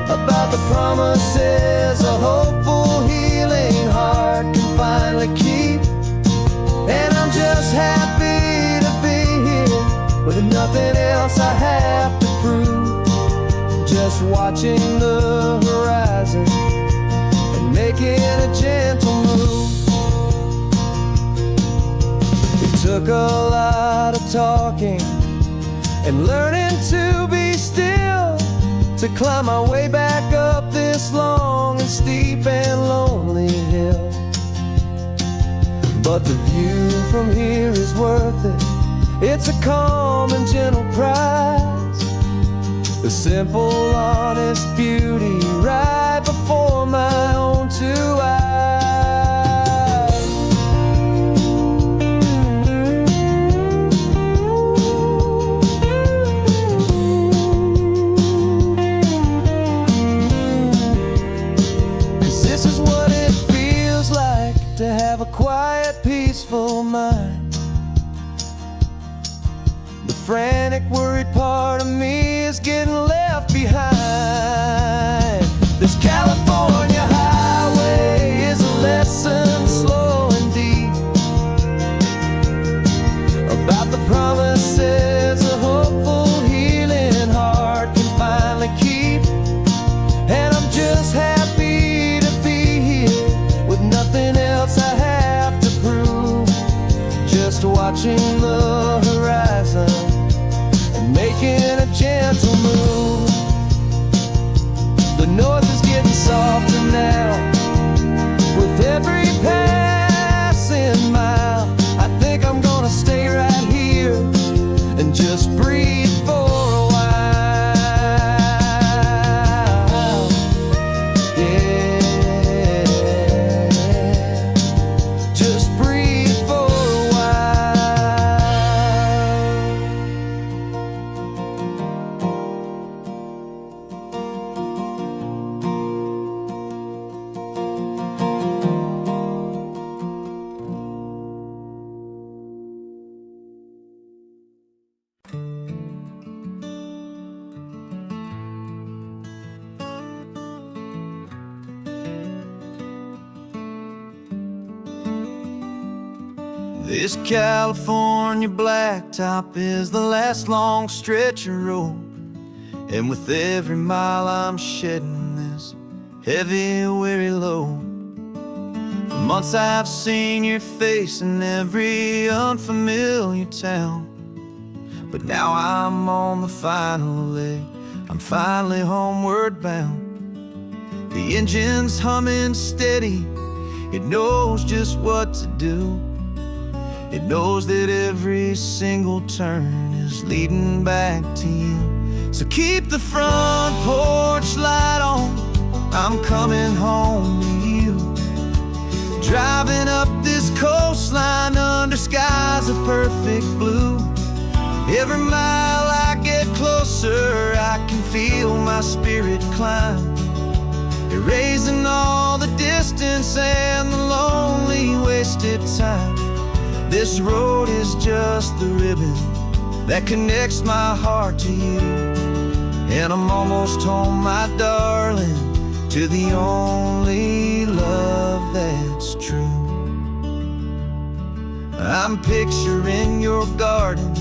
about the promises a hopeful, healing heart can find. finally keep. And I'm just happy to be here with nothing else I have to prove. Just watching the horizon and making a gentle move. It took a lot of talking and learning to be still to climb my way back up this long and steep and lonely hill. But the view from here is worth it. It's a calm and gentle prize, the simple, honest beauty right before my own two eyes. To have a quiet, peaceful mind. The frantic, worried part of me is getting left behind. This California highway is a lesson slow and deep about the promises a hopeful, healing heart can finally keep. And I'm just happy to be here with nothing else I have to prove. Just watching the horizon and making a gentle move. The noise is getting softer now with every passing mile. I think I'm gonna stay right here and just breathe for a while. Yeah. This California blacktop is the last long stretch of road, and with every mile I'm shedding this heavy, weary load. For months I've seen your face in every unfamiliar town, but now I'm on the final leg, I'm finally homeward bound. The engine's humming steady, it knows just what to do. It knows that every single turn is leading back to you. So keep the front porch light on, I'm coming home to you. Driving up this coastline under skies of perfect blue. Every mile I get closer, I can feel my spirit climb, erasing all the distance and the lonely wasted time. This road is just the ribbon that connects my heart to you. And I'm almost home, my darling, to the only love that's true. I'm picturing your garden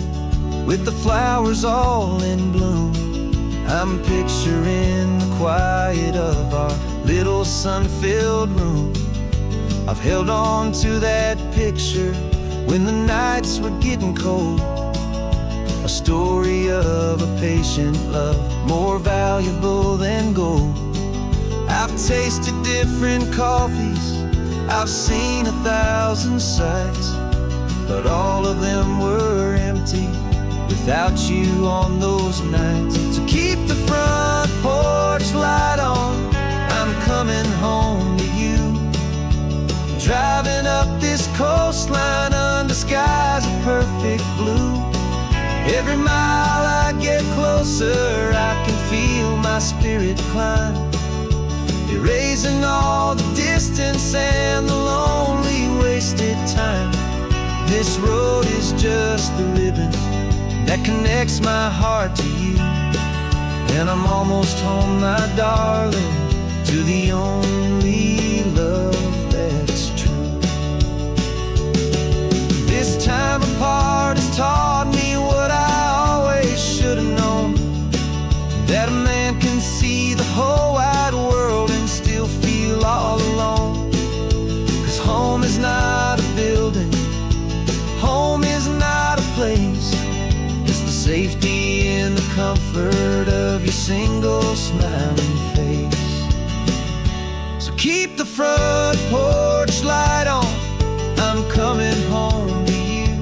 with the flowers all in bloom. I'm picturing the quiet of our little sun-filled room. I've held on to that picture when the nights were getting cold, a story of a patient love, more valuable than gold. I've tasted different coffees, I've seen 1,000 sights, but all of them were empty without you on those nights. So keep the front porch light on, I'm coming home to you. Driving up this coastline under skies of perfect blue. Every mile I get closer, I can feel my spirit climb, erasing all the distance and the lonely wasted time. This road is just the ribbon that connects my heart to you. And I'm almost home, my darling, to the only love that's true. single smiling face. So keep the front porch light on, I'm coming home to you.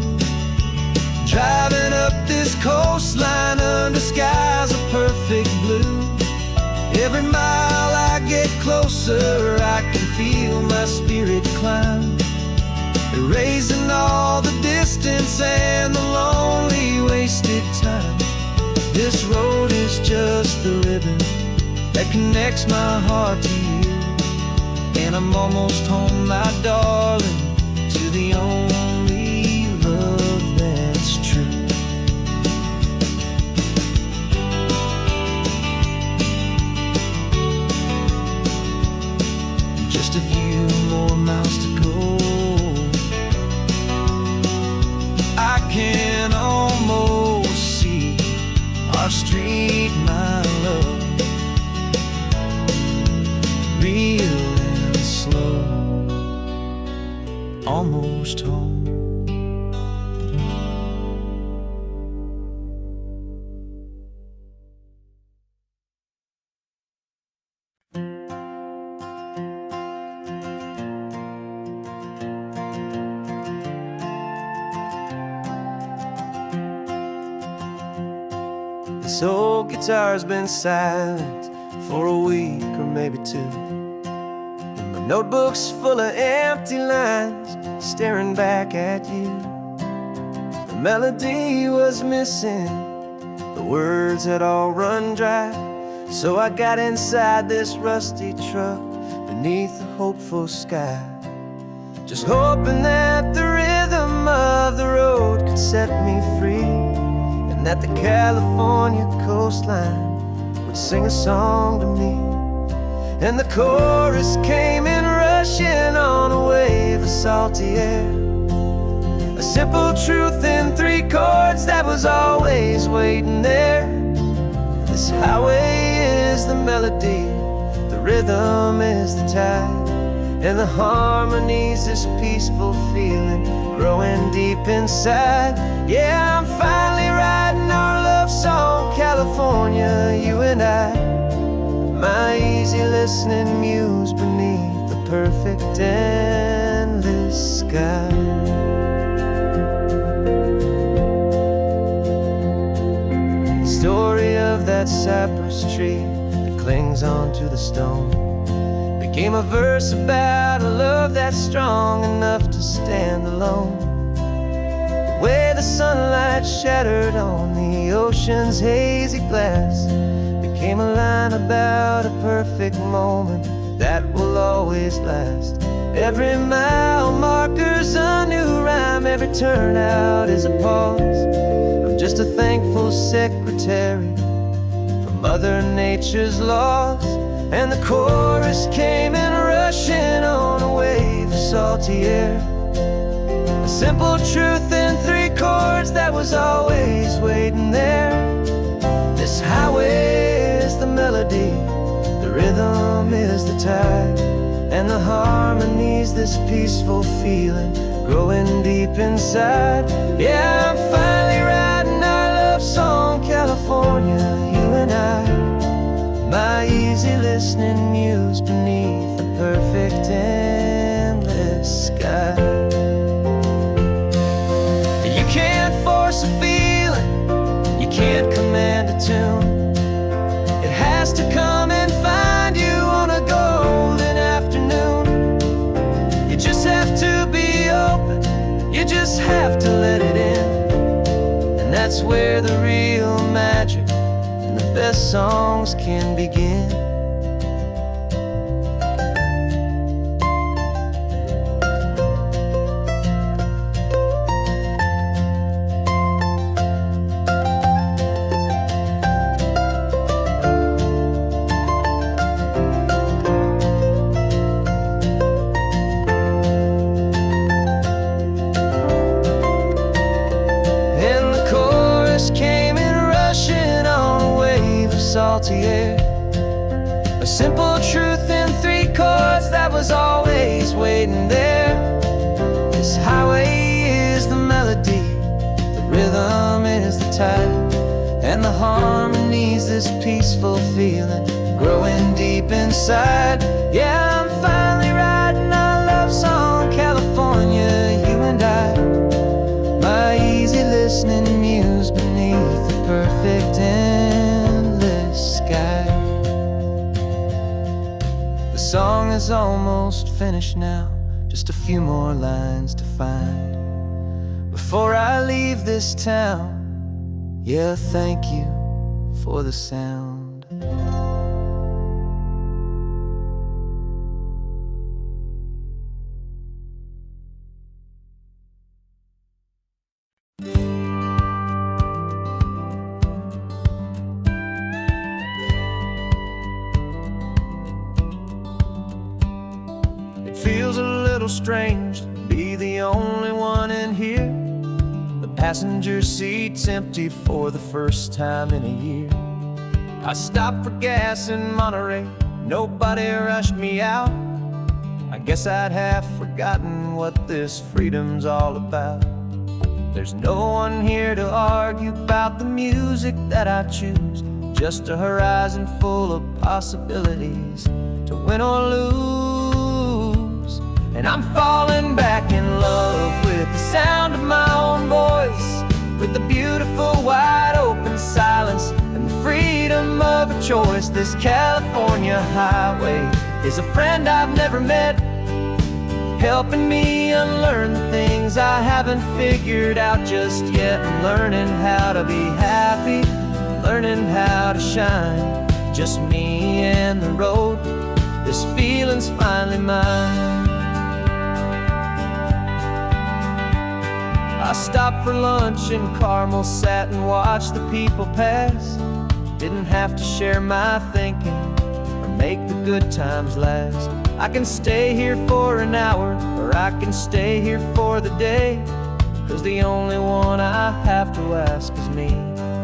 Driving up this coastline under skies of perfect blue. Every mile I get closer, I can feel my spirit climb, erasing all the distance and the lonely wasted time. This road is just the ribbon that connects my heart to you. And I'm almost home, my darling, to the only love that's true. Just a few more miles to go, I can almost see our street, my love, real and slow, almost home. This old guitar's been silent for a week or maybe two, and my notebook's full of empty lines staring back at you. The melody was missing, the words had all run dry. So I got inside this rusty truck beneath a hopeful sky, just hoping that the rhythm of the road could set me free, that the California coastline would sing a song to me. And the chorus came in rushing on a wave of salty air, a simple truth in 3 chords that was always waiting there. This highway is the melody, the rhythm is the tide, and the harmony's this peaceful feeling growing deep inside. Yeah, I'm finally writing our love song, California, you and I, my easy listening muse beneath the perfect endless sky. The story of that cypress tree that clings onto the stone became a verse about a love that's strong enough to stand alone. The way the sunlight shattered on the ocean's hazy glass became a line about a perfect moment that will always last. Every mile marker's a new rhyme, every turnout is a pause. I'm just a thankful secretary for Mother Nature's laws. And the chorus came in rushing on a wave of salty air, a simple truth in 3 chords that was always waiting there. This highway is the melody, the rhythm is the tide, and the harmony's this peaceful feeling growing deep inside. Yeah, I'm finally writing our love song, California, you and I, my easy listening muse beneath the perfect endless sky. You can't force a feeling, you can't command a tune. It has to come and find you on a golden afternoon. You just have to be open, you just have to let it in. And that's where the real magic, the best songs can begin. And the chorus came in rushing on a wave of salty air, a simple truth in 3 chords that was always waiting there. This highway is the melody, the rhythm is the tide, and the harmonies, this peaceful feeling growing deep inside. Yeah, I'm finally writing our love song, California, you and I. My easy listening muse beneath the perfect endless sky. The song is almost finished now, just a few more lines to find before I leave this town. Yeah, thank you for the sound. It feels a little strange to be the only one in here. The passenger seat's empty for the first time in a year. I stopped for gas in Monterey, nobody rushed me out. I guess I'd have forgotten what this freedom's all about. There's no one here to argue about the music that I choose, just a horizon full of possibilities to win or lose. And I'm falling back in love with the sound of my own voice, with the beautiful wide open silence and the freedom of a choice. This California highway is a friend I've never met, helping me unlearn the things I haven't figured out just yet. I'm learning how to be happy, learning how to shine, just me and the road. This feeling's finally mine. I stopped for lunch in Carmel, sat and watched the people pass. Didn't have to share my thinking or make the good times last. I can stay here for an hour, or I can stay here for the day, 'cause the only one I have to ask is me.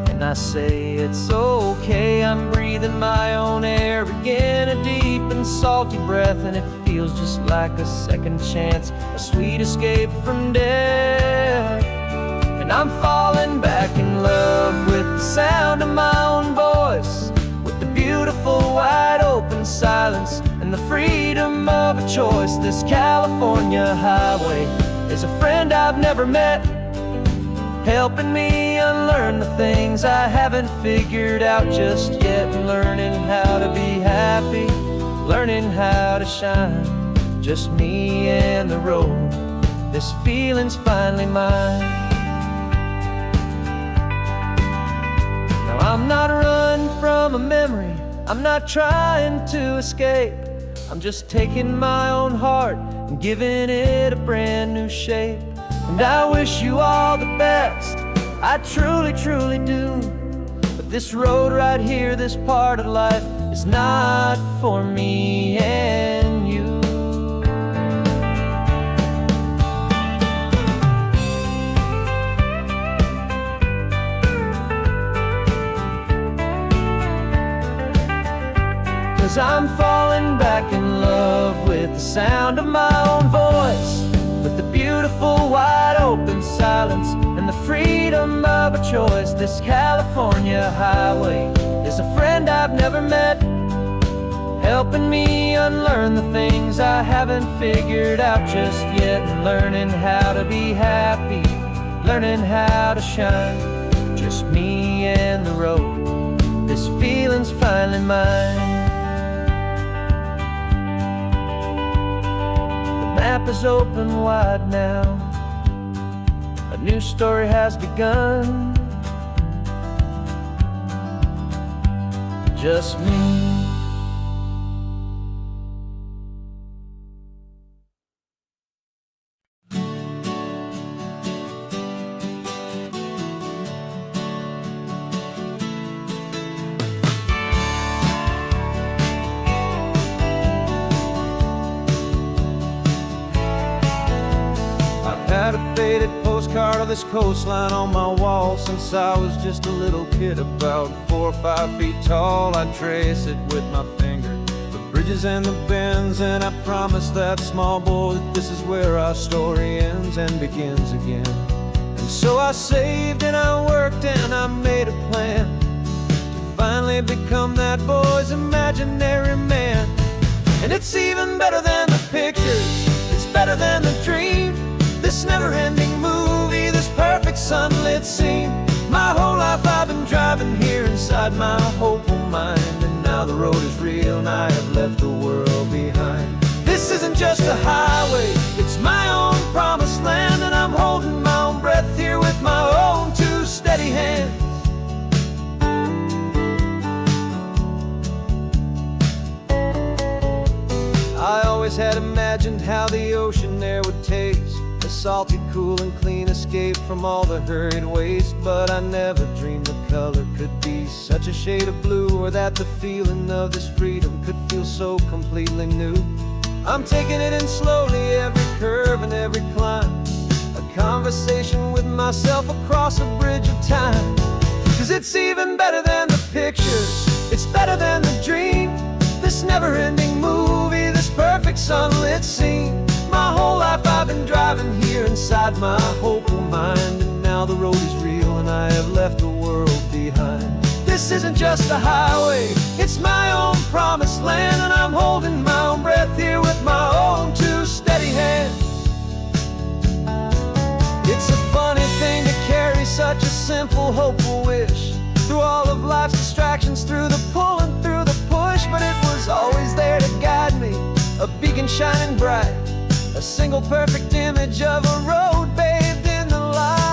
And I say it's okay, I'm breathing my own air again, a deep and salty breath, and it feels just like a second chance, a sweet escape from death. And I'm falling back in love with the sound of my own voice, with the beautiful wide open silence and the freedom of a choice. This California highway is a friend I've never met, helping me unlearn the things I haven't figured out just yet. Learning how to be happy, learning how to shine, just me and the road. This feeling's finally mine. Now I'm not running from a memory, I'm not trying to escape. I'm just taking my own heart and giving it a brand new shape. And I wish you all the best, I truly, truly do. But this road right here, this part of life, is not for me and you. 'Cause I'm falling back in love with the sound of my own voice, with the beautiful wide open silence and the freedom of a choice. This California highway is a friend I've never met, helping me unlearn the things I haven't figured out just yet. And learning how to be happy, learning how to shine, just me and the road. This feeling's finally mine. The map is open wide now, a new story has begun, just me. Had a faded postcard of this coastline on my wall since I was just a little kid, about 4 or 5 feet tall. I trace it with my finger, the bridges and the bends, and I promise that small boy that this is where our story ends and begins again. And so I saved and I worked and I made a plan finally become that boy's imaginary man. And it's even better than the pictures, it's better than the dream. This never-ending movie, this perfect sunlit scene. My whole life I've been driving here inside my hopeful mind, and now the road is real and I have left the world behind. This isn't just a highway, it's my own promised land, and I'm holding my own breath here with my own two steady hands. I always had imagined how the ocean air would taste, a salty, cool and clean escape from all the hurried waste. But I never dreamed the color could be such a shade of blue, or that the feeling of this freedom could feel so completely new. I'm taking it in slowly, every curve and every climb, a conversation with myself across a bridge of time. 'Cause it's even better than the pictures, it's better than the dream. This never-ending movie, this perfect sunlit scene. My whole life I've been driving here inside my hopeful mind, and now the road is real and I have left the world behind. This isn't just a highway, it's my own promised land, and I'm holding my own breath here with my own two steady hands. It's a funny thing to carry such a simple, hopeful wish through all of life's distractions, through the pull and through the push. But it was always there to guide me, a beacon shining bright, a single perfect image of a road bathed in the light.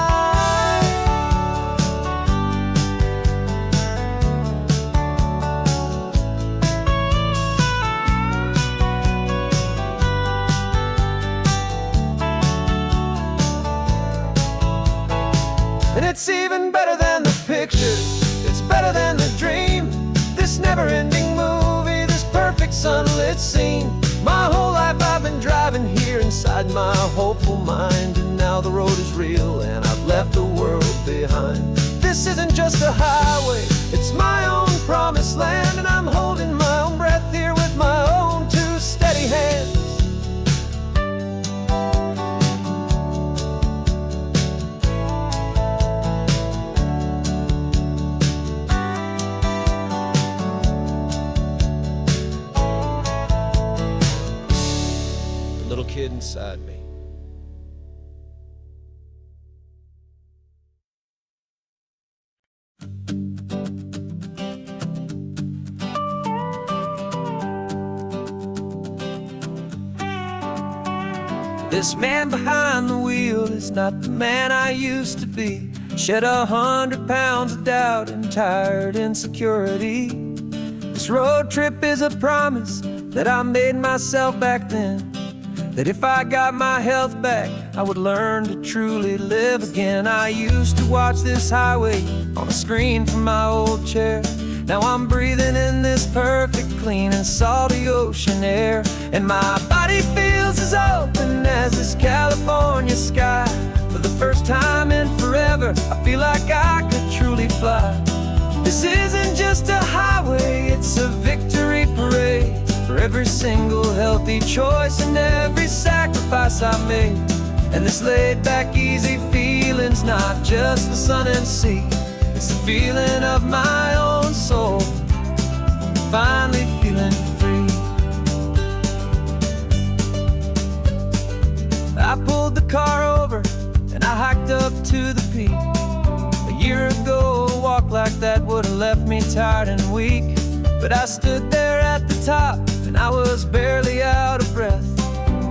And it's even better than the pictures, it's better than the dream. This never-ending movie, this perfect sunlit scene. My whole life I've been driving here inside my hopeful mind, and now the road is real and I've left the world behind. This isn't just a highway, it's my own promised land, and I'm holding my own breath here with my own two steady hands. Little kid inside me. This man behind the wheel is not the man I used to be. Shed 100 pounds of doubt and tired insecurity. This road trip is a promise that I made myself back then, that if I got my health back, I would learn to truly live again. I used to watch this highway on a screen from my old chair. Now I'm breathing in this perfect, clean and salty ocean air, and my body feels as open as this California sky. For the first time in forever, I feel like I could truly fly. This isn't just a highway, it's a victory parade for every single healthy choice and every sacrifice I made. And this laid-back, easy feeling's not just the sun and sea, it's the feeling of my own soul, finally feeling free. I pulled the car over and I hiked up to the peak. A year ago, a walk like that would have left me tired and weak, but I stood there at the top and I was barely out of breath,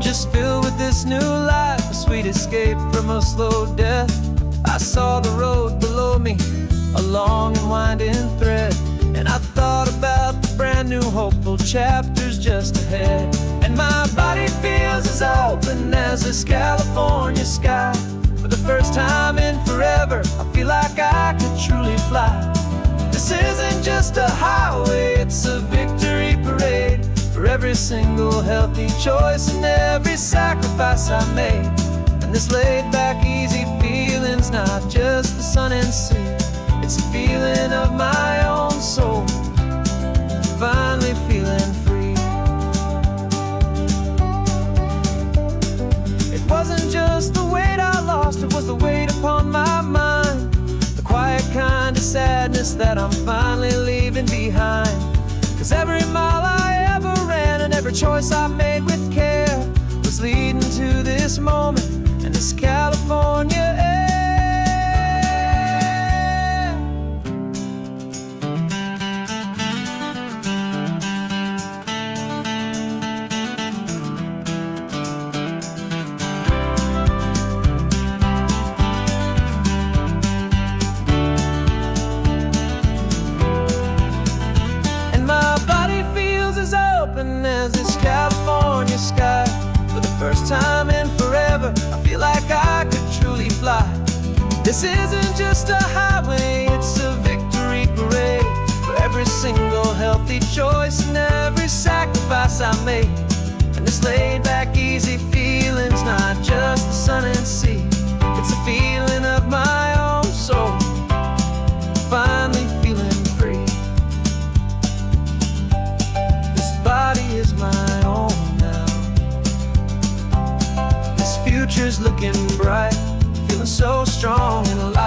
just filled with this new life, a sweet escape from a slow death. I saw the road below me, a long and winding thread, and I thought about the brand new hopeful chapters just ahead. And my body feels as open as this California sky. For the first time in forever, I feel like I could truly fly. This isn't just a highway, it's a victory parade for every single healthy choice and every sacrifice I made. And this laid-back, easy feeling's not just the sun and sea, it's a feeling of my own soul, finally feeling free. It wasn't just the weight I lost, it was the weight upon my mind, the quiet kind of sadness sadness that I'm finally leaving behind. 'Cause every mile I ever ran and every choice I made with care was leading to this moment and this California air. As this California sky, for the first time in forever, I feel like I could truly fly. This isn't just a highway, it's a victory parade for every single healthy choice and every sacrifice I made. And this laid back, easy feeling's not just the sun and sea, it's a feeling of my own soul, finally feeling free. Body is my own now. This future's looking bright, feeling so strong and alive.